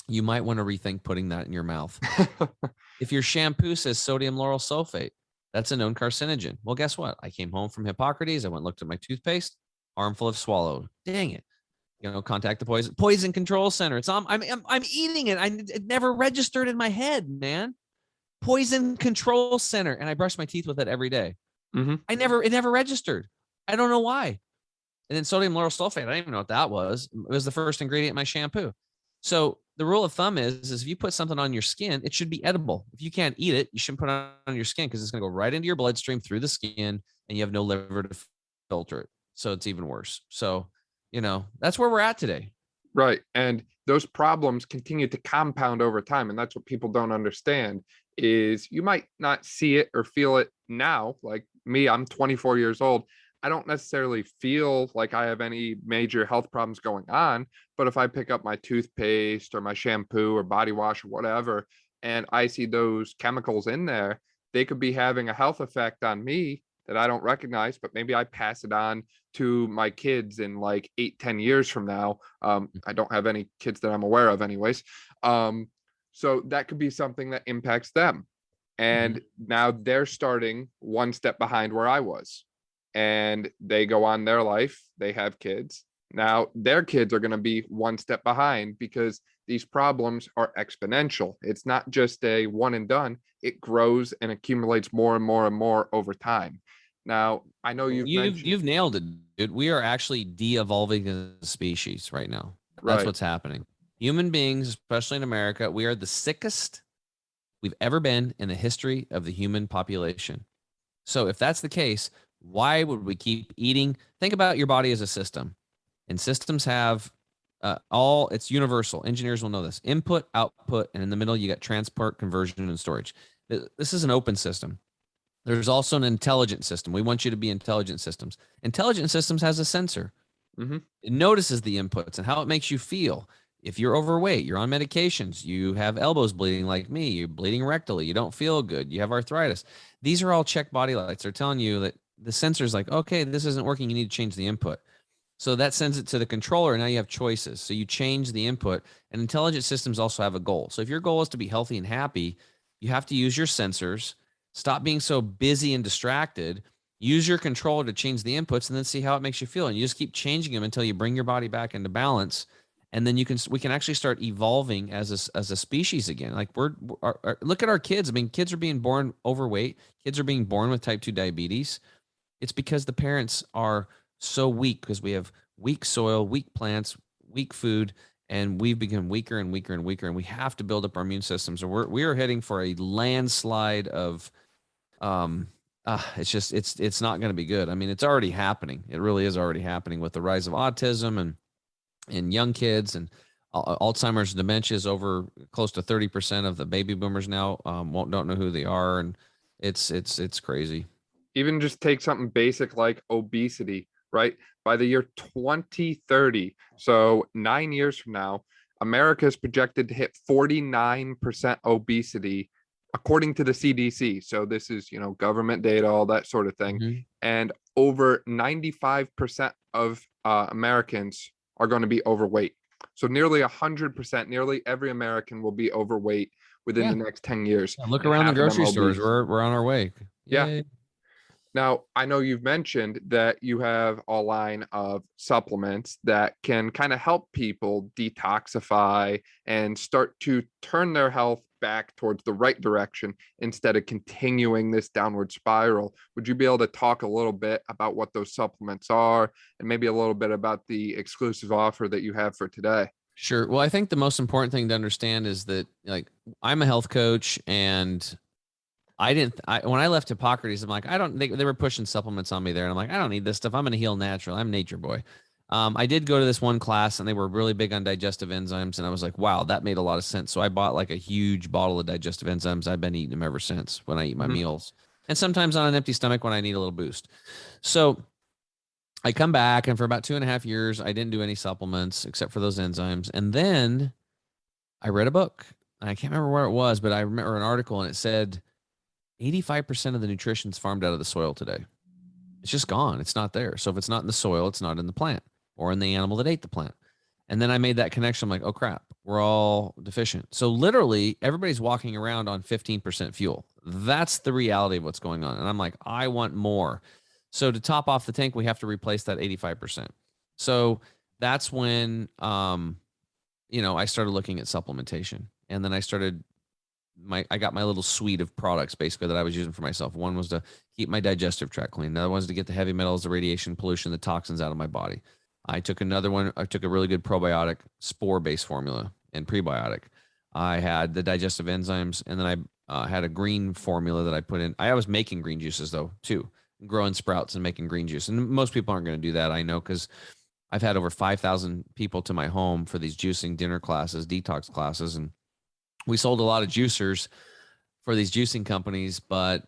You might want to rethink putting that in your mouth. If your shampoo says sodium lauryl sulfate, that's a known carcinogen. Well, guess what? I came home from Hippocrates. I went and looked at my toothpaste. Harmful if swallowed. Dang it. Contact the Poison Control Center. I'm eating it. It never registered in my head, man. poison control center. And I brush my teeth with it every day. Mm-hmm. It never registered. I don't know why. And then sodium lauryl sulfate, I didn't even know what that was. It was the first ingredient in my shampoo. So the rule of thumb is if you put something on your skin, it should be edible. If you can't eat it, you shouldn't put it on your skin because it's going to go right into your bloodstream through the skin and you have no liver to filter it. So it's even worse. So, that's where we're at today. Right. And those problems continue to compound over time. And that's what people don't understand is you might not see it or feel it now. Like me, I'm 24 years old. I don't necessarily feel like I have any major health problems going on, but if I pick up my toothpaste or my shampoo or body wash or whatever, and I see those chemicals in there, they could be having a health effect on me that I don't recognize, but maybe I pass it on to my kids in like 8-10 years from now. I don't have any kids that I'm aware of anyways. So that could be something that impacts them. And now they're starting one step behind where I was. And they go on their life, they have kids. Now their kids are going to be one step behind because these problems are exponential. It's not just a one and done. It grows and accumulates more and more and more over time. Now, I know you've nailed it, dude. We are actually de-evolving as a species right now. That's what's happening. Human beings, especially in America, we are the sickest we've ever been in the history of the human population. So if that's the case, why would we keep eating? Think about your body as a system, and systems have it's universal. Engineers will know this: input, output, and in the middle you got transport, conversion, and storage. This is an open system. There's also an intelligent system. We want you to be intelligent systems. Intelligent systems has a sensor. It notices the inputs and how it makes you feel. If you're overweight, you're on medications, you have elbows bleeding like me, you're bleeding rectally, you don't feel good, you have arthritis. These are all check body lights. They're telling you that the sensor's like, okay, this isn't working. You need to change the input. So that sends it to the controller. And now you have choices. So you change the input, and intelligent systems also have a goal. So if your goal is to be healthy and happy, you have to use your sensors, stop being so busy and distracted, use your controller to change the inputs, and then see how it makes you feel. And you just keep changing them until you bring your body back into balance. And then we can actually start evolving as a species again. Like look at our kids. I mean, kids are being born overweight. Kids are being born with type 2 diabetes. It's because the parents are so weak because we have weak soil, weak plants, weak food, and we've become weaker and weaker and weaker. And we have to build up our immune systems. And we are heading for a landslide of, it's not going to be good. I mean, it's already happening. It really is already happening with the rise of autism and young kids, and Alzheimer's and dementia is over close to 30% of the baby boomers now don't know who they are, and it's crazy. Even just take something basic like obesity, right? By the year 2030, so 9 years from now, America is projected to hit 49% obesity, according to the CDC. So this is, government data, all that sort of thing. And over 95% of Americans are going to be overweight. So nearly 100%, nearly every American will be overweight within the next 10 years. Yeah, look around the grocery stores. We're on our way. Yay. Yeah. Now, I know you've mentioned that you have a line of supplements that can kind of help people detoxify and start to turn their health back towards the right direction instead of continuing this downward spiral. Would you be able to talk a little bit about what those supplements are and maybe a little bit about the exclusive offer that you have for today? Sure. Well, I think the most important thing to understand is that, like, I'm a health coach, and when I left Hippocrates, I'm like, they were pushing supplements on me there. And I'm like, I don't need this stuff. I'm going to heal natural. I'm nature boy. I did go to this one class, and they were really big on digestive enzymes. And I was like, wow, that made a lot of sense. So I bought like a huge bottle of digestive enzymes. I've been eating them ever since when I eat my meals, and sometimes on an empty stomach when I need a little boost. So I come back, and for about 2.5 years, I didn't do any supplements except for those enzymes. And then I read a book. I can't remember where it was, but I remember an article, and it said 85% of the nutrition's farmed out of the soil today. It's just gone. It's not there. So if it's not in the soil, it's not in the plant or in the animal that ate the plant. And then I made that connection. I'm like, oh crap, we're all deficient. So literally everybody's walking around on 15% fuel. That's the reality of what's going on. And I'm like, I want more. So to top off the tank, we have to replace that 85%. So that's when, I started looking at supplementation, and then I started I got my little suite of products basically that I was using for myself. One was to keep my digestive tract clean. Another one was to get the heavy metals, the radiation, pollution, the toxins out of my body. I took another one. I took a really good probiotic spore-based formula and prebiotic. I had the digestive enzymes, and then I had a green formula that I put in. I was making green juices though too, growing sprouts and making green juice. And most people aren't going to do that, I know, because I've had over 5,000 people to my home for these juicing dinner classes, detox classes, and we sold a lot of juicers for these juicing companies, but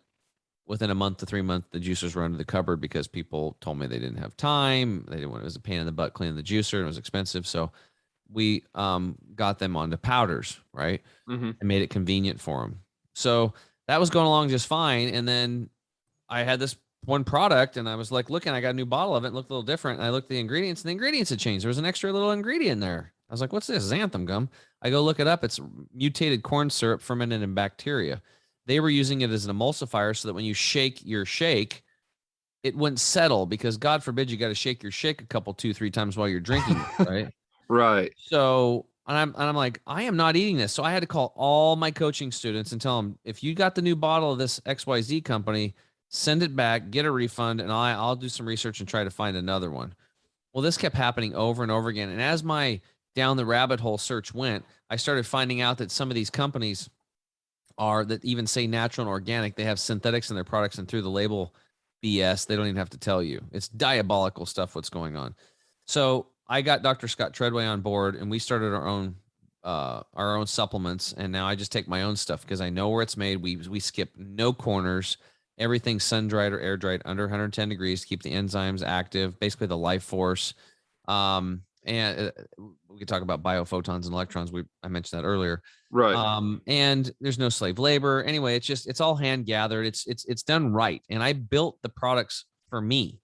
within a month to 3 months, the juicers were under the cupboard because people told me they didn't have time. They didn't want, it was a pain in the butt cleaning the juicer, and it was expensive. So we got them onto powders, right? And made it convenient for them. So that was going along just fine. And then I had this one product, and I was like, looking, I got a new bottle of it. It looked a little different. And I looked at the ingredients, and the ingredients had changed. There was an extra little ingredient in there. I was like, what's this? Xanthan gum. I go look it up. It's mutated corn syrup fermented in bacteria. They were using it as an emulsifier so that when you shake your shake, it wouldn't settle, because God forbid you got to shake your shake a couple, 2-3 times while you're drinking it, right? Right. So, and I'm like, I am not eating this. So I had to call all my coaching students and tell them, if you got the new bottle of this XYZ company, send it back, get a refund, and I'll do some research and try to find another one. Well, this kept happening over and over again. And as my down the rabbit hole search went, I started finding out that some of these companies that even say natural and organic, they have synthetics in their products, and through the label BS, they don't even have to tell you. It's diabolical stuff what's going on. So I got Dr. Scott Treadway on board, and we started our own supplements. And now I just take my own stuff because I know where it's made. We skip no corners. Everything's sun dried or air dried under 110 degrees to keep the enzymes active, basically the life force. And we could talk about biophotons and electrons. I mentioned that earlier. Right. And there's no slave labor. Anyway, it's all hand gathered. It's done right. And I built the products for me.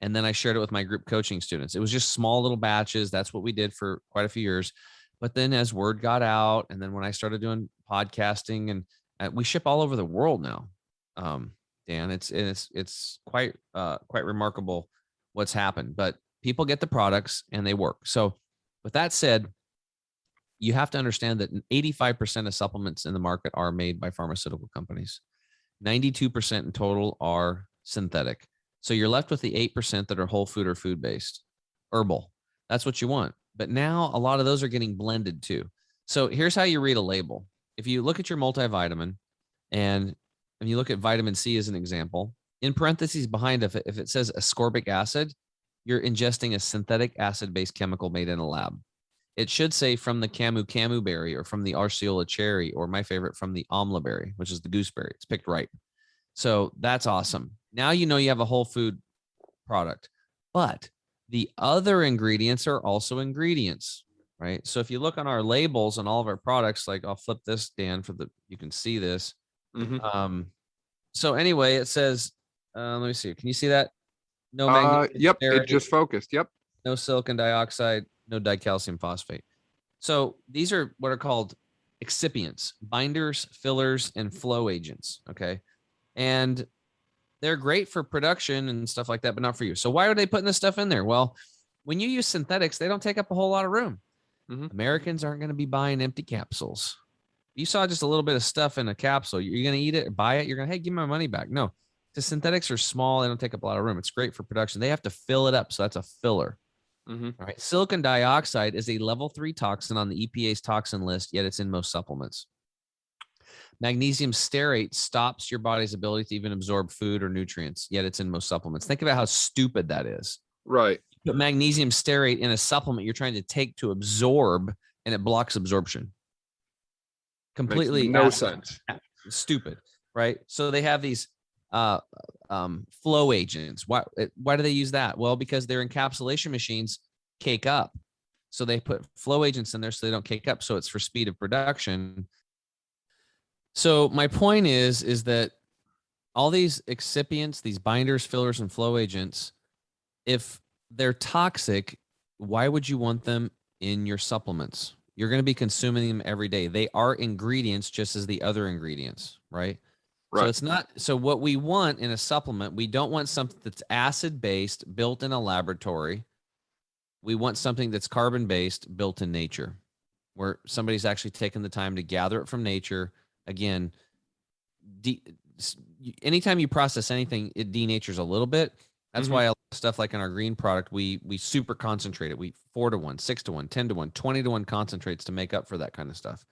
And then I shared it with my group coaching students. It was just small little batches. That's what we did for quite a few years. But then as word got out, and then when I started doing podcasting, and we ship all over the world now, Dan, it's quite remarkable what's happened. But people get the products and they work. So with that said, you have to understand that 85% of supplements in the market are made by pharmaceutical companies. 92% in total are synthetic. So you're left with the 8% that are whole food or food-based, herbal. That's what you want. But now a lot of those are getting blended too. So here's how you read a label. If you look at your multivitamin, and you look at vitamin C as an example, in parentheses behind if it says ascorbic acid, you're ingesting a synthetic acid-based chemical made in a lab. It should say from the camu berry, or from the Arceola cherry, or my favorite, from the amla berry, which is the gooseberry. It's picked right. So that's awesome. Now you know you have a whole food product, but the other ingredients are also ingredients, right? So if you look on our labels on all of our products, like I'll flip this, Dan, you can see this. So anyway, it says, let me see. Can you see that? No magnesium. Yep. It just focused. Yep. No silicon dioxide, no dicalcium phosphate. So these are what are called excipients, binders, fillers, and flow agents. Okay. And they're great for production and stuff like that, but not for you. So why are they putting this stuff in there? Well, when you use synthetics, they don't take up a whole lot of room. Americans aren't going to be buying empty capsules. You saw just a little bit of stuff in a capsule. You're going to eat it or buy it. You're going to, hey, give me my money back. No, the synthetics are small. They don't take up a lot of room. It's great for production. They have to fill it up. So that's a filler. All right. Silicon dioxide is a level 3 toxin on the EPA's toxin list, yet it's in most supplements. Magnesium stearate stops your body's ability to even absorb food or nutrients, yet it's in most supplements. Think about how stupid that is. Right. But magnesium stearate in a supplement you're trying to take to absorb, and it blocks absorption. Completely no sense. Stupid, right? So they have these flow agents. Why do they use that? Well, because their encapsulation machines cake up. So they put flow agents in there so they don't cake up. So it's for speed of production. So my point is that all these excipients, these binders, fillers, and flow agents, if they're toxic, why would you want them in your supplements? You're going to be consuming them every day. They are ingredients just as the other ingredients, right? So it's not, so what we want in a supplement, we don't want something that's acid-based, built in a laboratory. We want something that's carbon-based, built in nature, where somebody's actually taken the time to gather it from nature, again, anytime you process anything, it denatures a little bit. That's why stuff like in our green product, we super concentrate it. We 4-to-1, 6-to-1, 10-to-1, 20-to-1 concentrates to make up for that kind of stuff.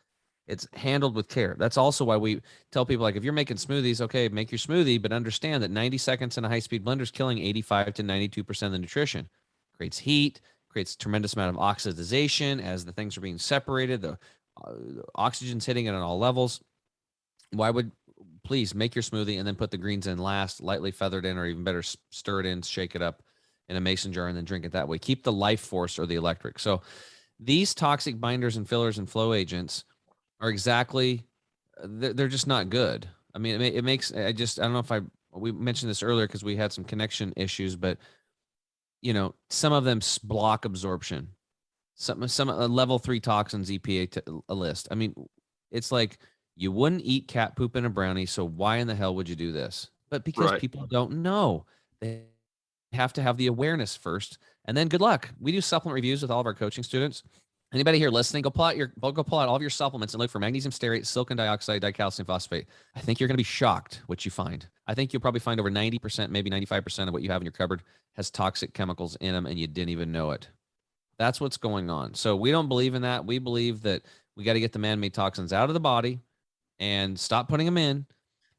It's handled with care. That's also why we tell people, like, if you're making smoothies, okay, make your smoothie, but understand that 90 seconds in a high-speed blender is killing 85 to 92% of the nutrition. Creates heat, creates a tremendous amount of oxidization as the things are being separated. The oxygen's hitting it on all levels. Please make your smoothie and then put the greens in last, lightly feathered in, or even better, stir it in, shake it up in a mason jar, and then drink it that way. Keep the life force or the electric. So these toxic binders and fillers and flow agents are they're just not good. I mean, it makes, I don't know if we mentioned this earlier because we had some connection issues, but some of them block absorption. Some level 3 toxins EPA a list. I mean, it's like, you wouldn't eat cat poop in a brownie, so why in the hell would you do this? But because people don't know. They have to have the awareness first, and then good luck. We do supplement reviews with all of our coaching students. Anybody here listening, go pull out all of your supplements and look for magnesium stearate, silicon dioxide, dicalcium phosphate. I think you're going to be shocked what you find. I think you'll probably find over 90%, maybe 95% of what you have in your cupboard has toxic chemicals in them, and you didn't even know it. That's what's going on. So we don't believe in that. We believe that we got to get the man-made toxins out of the body and stop putting them in,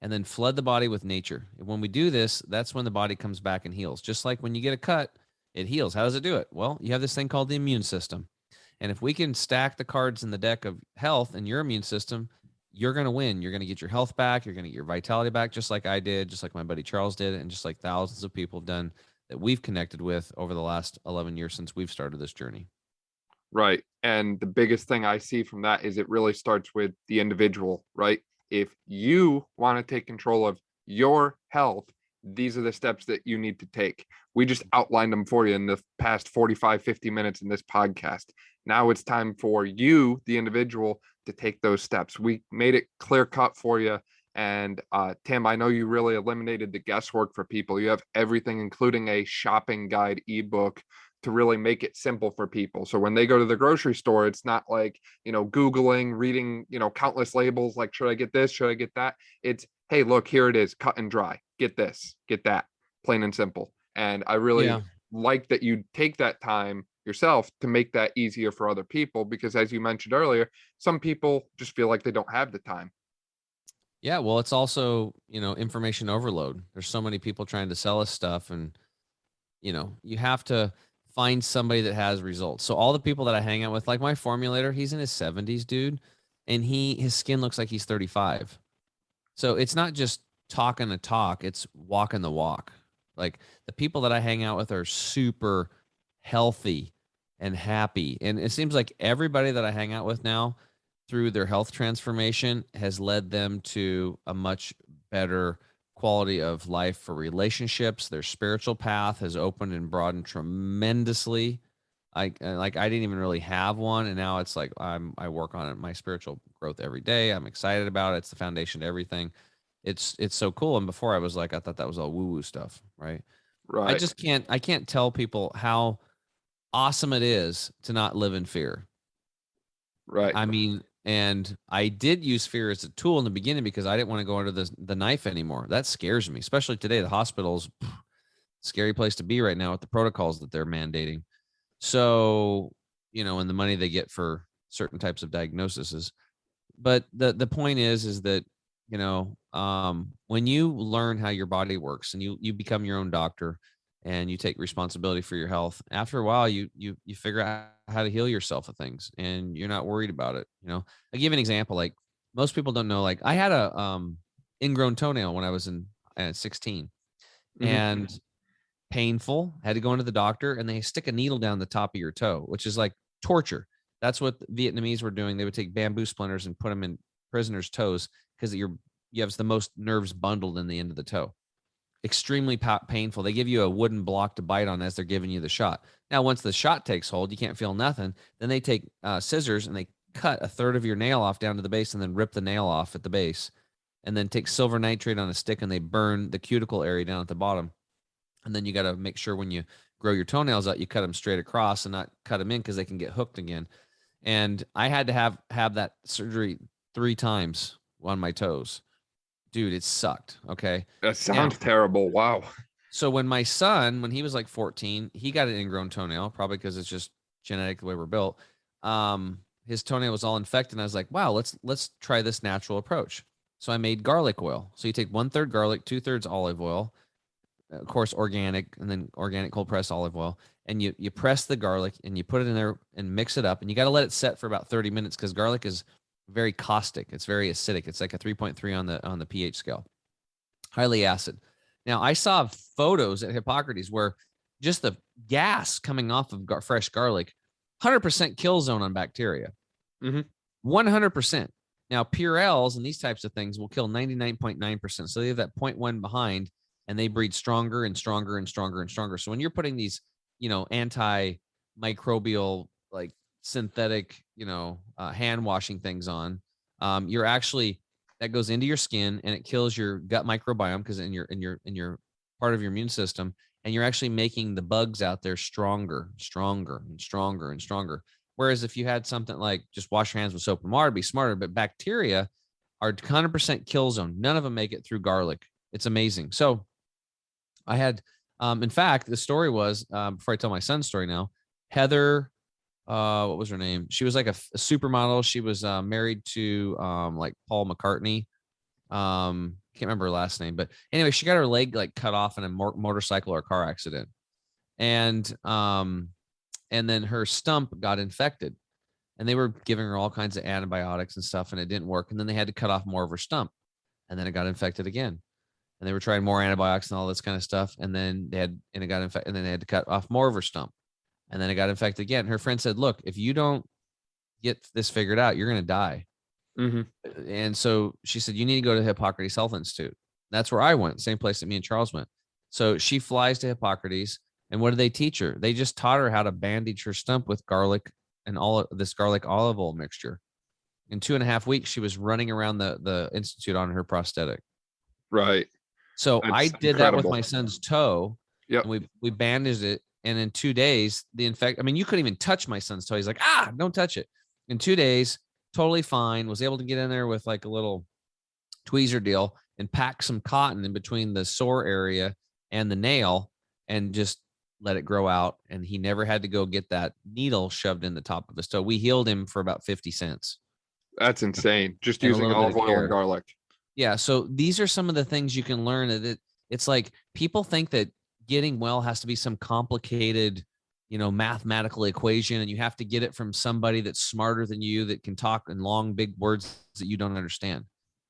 and then flood the body with nature. And when we do this, that's when the body comes back and heals. Just like when you get a cut, it heals. How does it do it? Well, you have this thing called the immune system. And if we can stack the cards in the deck of health in your immune system, you're going to win. You're going to get your health back. You're going to get your vitality back, just like I did, just like my buddy Charles did, and just like thousands of people have done that we've connected with over the last 11 years since we've started this journey. Right. And the biggest thing I see from that is it really starts with the individual, right? If you want to take control of your health, these are the steps that you need to take. We just outlined them for you in the past 45, 50 minutes in this podcast. Now it's time for you, the individual, to take those steps. We made it clear cut for you. And Tim, I know you really eliminated the guesswork for people. You have everything, including a shopping guide ebook, to really make it simple for people. So when they go to the grocery store, it's not like, Googling, reading, countless labels, like, should I get this? Should I get that? It's, hey, look, here it is, cut and dry. Get this, get that, plain and simple. And I really like that you take that time yourself to make that easier for other people, because as you mentioned earlier, some people just feel like they don't have the time. Yeah. Well, it's also, information overload. There's so many people trying to sell us stuff, and, you have to find somebody that has results. So all the people that I hang out with, like my formulator, he's in his 70s, dude, and his skin looks like he's 35. So it's not just talking the talk, it's walking the walk. Like the people that I hang out with are super healthy and happy. And it seems like everybody that I hang out with now, through their health transformation, has led them to a much better quality of life for relationships. Their spiritual path has opened and broadened tremendously. I didn't even really have one, and now it's like I work on it, my spiritual growth every day. I'm excited about it. It's the foundation to everything. It's so cool. And before I was like, I thought that was all woo-woo stuff, right? Right. I can't tell people how awesome it is to not live in fear. Right. I mean, and I did use fear as a tool in the beginning because I didn't want to go under the knife anymore. That scares me, especially today. The hospital's scary place to be right now with the protocols that they're mandating. So, and the money they get for certain types of diagnoses. But the point is that, when you learn how your body works and you become your own doctor and you take responsibility for your health, after a while, you figure out how to heal yourself of things, and you're not worried about it. I'll give you an example. Like most people don't know, like I had a ingrown toenail when I was in 16, and painful, had to go into the doctor, and they stick a needle down the top of your toe, which is like torture. That's what the Vietnamese were doing. They would take bamboo splinters and put them in prisoners' toes because you have the most nerves bundled in the end of the toe. Extremely painful. They give you a wooden block to bite on as they're giving you the shot. Now, once the shot takes hold, you can't feel nothing. Then they take scissors and they cut a third of your nail off down to the base and then rip the nail off at the base, and then take silver nitrate on a stick and they burn the cuticle area down at the bottom. And then you got to make sure when you grow your toenails out, you cut them straight across and not cut them in because they can get hooked again. And I had to have that surgery 3 times on my toes. Dude, it sucked. Okay. That sounds terrible. Wow. So when my son, when he was like 14, he got an ingrown toenail, probably because it's just genetic the way we're built. His toenail was all infected. And I was like, wow, let's try this natural approach. So I made garlic oil. So you take 1/3 garlic, 2/3 olive oil, of course, organic, and then organic cold pressed olive oil. And you press the garlic and you put it in there and mix it up. And you got to let it set for about 30 minutes because garlic is very caustic. It's very acidic. It's like a 3.3 on the pH scale, highly acid. Now, I saw photos at Hippocrates where just the gas coming off of fresh garlic, 100% kill zone on bacteria. 100%. Now, Purells and these types of things will kill 99.9%. So they have that 0.1 behind, and they breed stronger and stronger and stronger and stronger. So when you're putting these, antimicrobial, like synthetic, hand washing things on, you're actually, that goes into your skin and it kills your gut microbiome because in your part of your immune system, and you're actually making the bugs out there stronger and stronger. Whereas if you had something like just wash your hands with soap and water, be smarter. But bacteria are 100% kill zone. None of them make it through garlic. It's amazing. So I had, in fact, the story was, before I tell my son's story now, Heather, what was her name? She was like a supermodel. She was married to like Paul McCartney. Can't remember her last name, but anyway, she got her leg like cut off in a motorcycle or car accident. And then her stump got infected, and they were giving her all kinds of antibiotics and stuff, and it didn't work. And then they had to cut off more of her stump, and then it got infected again. And they were trying more antibiotics and all this kind of stuff. And then it got infected, and then they had to cut off more of her stump, and then it got infected again. Her friend said, look, if you don't get this figured out, you're going to die. And so she said, you need to go to Hippocrates Health Institute. That's where I went, same place that me and Charles went. So she flies to Hippocrates, and what did they teach her? They just taught her how to bandage her stump with garlic and all of this garlic olive oil mixture. In 2.5 weeks, she was running around the institute on her prosthetic. Right. So That's I did incredible. that with my son's toe. Yep. And we bandaged it. And in 2 days, you couldn't even touch my son's toe. He's like, don't touch it. In 2 days, totally fine. Was able to get in there with like a little tweezer deal and pack some cotton in between the sore area and the nail and just let it grow out. And he never had to go get that needle shoved in the top of his toe. We healed him for about 50 cents. That's insane. Just And a using little bit olive of oil care. and garlic. Yeah. So these are some of the things you can learn. That it's like people think that getting well has to be some complicated, mathematical equation, and you have to get it from somebody that's smarter than you, that can talk in long, big words that you don't understand.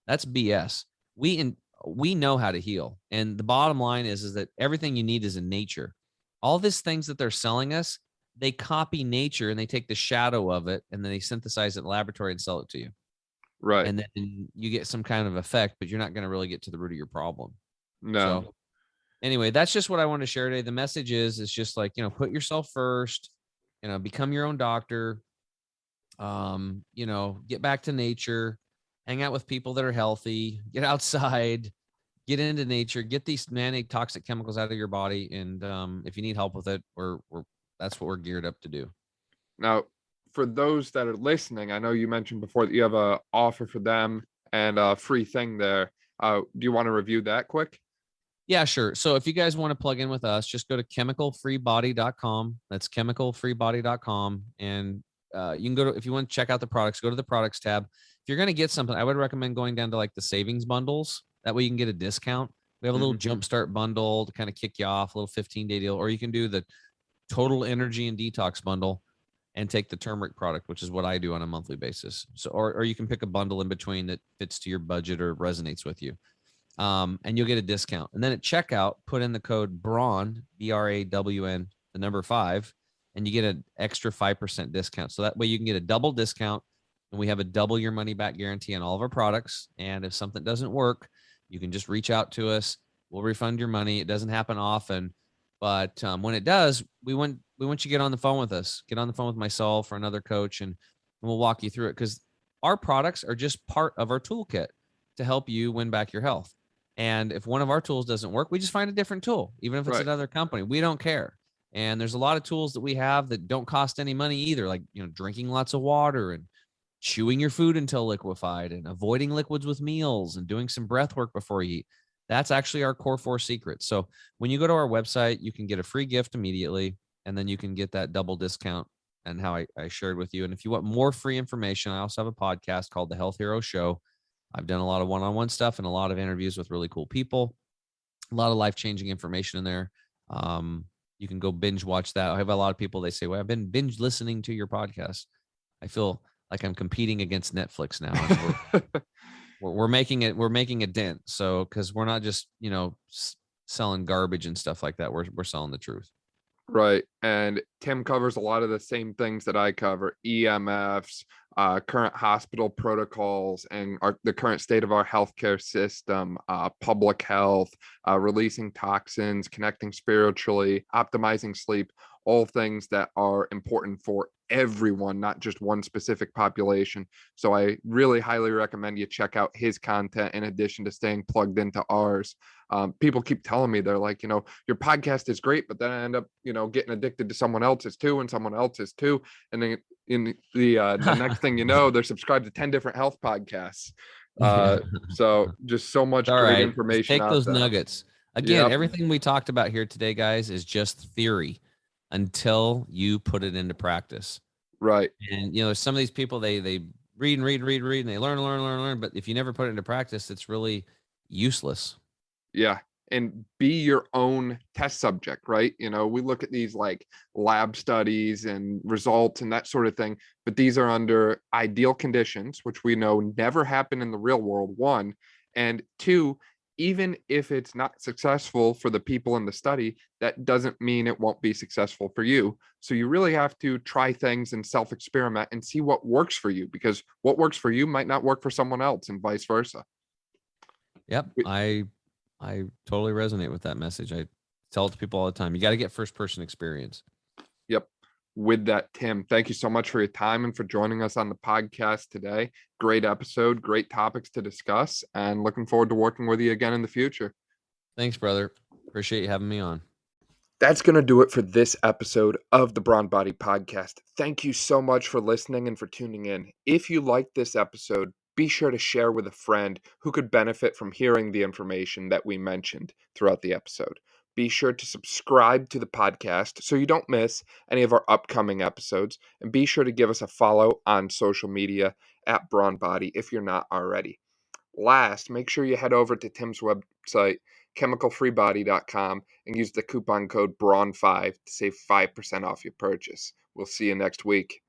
That's BS. We know how to heal. And the bottom line is that everything you need is in nature. All these things that they're selling us, they copy nature and they take the shadow of it and then they synthesize it in the laboratory and sell it to you. Right. And then you get some kind of effect, but you're not going to really get to the root of your problem. No. So anyway, that's just what I want to share today. The message is just like, put yourself first, become your own doctor, get back to nature, hang out with people that are healthy, get outside, get into nature, get these toxic chemicals out of your body. And if you need help with it, that's what we're geared up to do. Now, for those that are listening, I know you mentioned before that you have a offer for them and a free thing there. Do you want to review that quick? Yeah, sure. So if you guys want to plug in with us, just go to chemicalfreebody.com. That's chemicalfreebody.com. And you can go to, if you want to check out the products, go to the products tab. If you're going to get something, I would recommend going down to like the savings bundles. That way you can get a discount. We have a little jumpstart bundle to kind of kick you off, a little 15-day deal, or you can do the total energy and detox bundle and take the turmeric product, which is what I do on a monthly basis. So, or you can pick a bundle in between that fits to your budget or resonates with you. And you'll get a discount. And then at checkout, put in the code BRAWN, BRAWN, the number 5, and you get an extra 5% discount. So that way you can get a double discount, and we have a double your money back guarantee on all of our products. And if something doesn't work, you can just reach out to us. We'll refund your money. It doesn't happen often, but when it does, we want you to get on the phone with us, get on the phone with myself or another coach, and we'll walk you through it, because our products are just part of our toolkit to help you win back your health. And if one of our tools doesn't work, we just find a different tool, even if it's another company. We don't care. And there's a lot of tools that we have that don't cost any money either, like, drinking lots of water and chewing your food until liquefied and avoiding liquids with meals and doing some breath work before you eat. That's actually our core 4 secrets. So when you go to our website, you can get a free gift immediately, and then you can get that double discount and how I shared with you. And if you want more free information, I also have a podcast called The Health Hero Show. I've done a lot of one-on-one stuff and a lot of interviews with really cool people, a lot of life-changing information in there. You can go binge watch that. I have a lot of people, they say, well, I've been binge listening to your podcast. I feel like I'm competing against Netflix now. We're making a dent. So, cause we're not just, selling garbage and stuff like that. We're selling the truth. Right. And Tim covers a lot of the same things that I cover: EMFs, current hospital protocols, and the current state of our healthcare system, public health, releasing toxins, connecting spiritually, optimizing sleep, all things that are important for everyone, not just one specific population. So I really highly recommend you check out his content in addition to staying plugged into ours. People keep telling me, they're like, your podcast is great, but then I end up, getting addicted to someone else's too, and someone else's too. And then in the next thing you know, they're subscribed to 10 different health podcasts. So just so much All great right. information. Just take out those there. nuggets. Again, Yep. Everything we talked about here today, guys, is just theory until you put it into practice. Right. And some of these people, they read and read and they learn. But if you never put it into practice, it's really useless. Yeah. And be your own test subject, right? We look at these like lab studies and results and that sort of thing, but these are under ideal conditions, which we know never happen in the real world, one. And two, even if it's not successful for the people in the study, that doesn't mean it won't be successful for you. So you really have to try things and self-experiment and see what works for you, because what works for you might not work for someone else, and vice versa. Yep. I totally resonate with that message. I tell it to people all the time. You got to get first person experience. Yep. With that, Tim, thank you so much for your time and for joining us on the podcast today. Great episode, great topics to discuss, and looking forward to working with you again in the future. Thanks, brother. Appreciate you having me on. That's going to do it for this episode of the Brawn Body Podcast. Thank you so much for listening and for tuning in. If you liked this episode, be sure to share with a friend who could benefit from hearing the information that we mentioned throughout the episode. Be sure to subscribe to the podcast so you don't miss any of our upcoming episodes. And be sure to give us a follow on social media at Brawn Body if you're not already. Last, make sure you head over to Tim's website, chemicalfreebody.com, and use the coupon code BRAWN5 to save 5% off your purchase. We'll see you next week.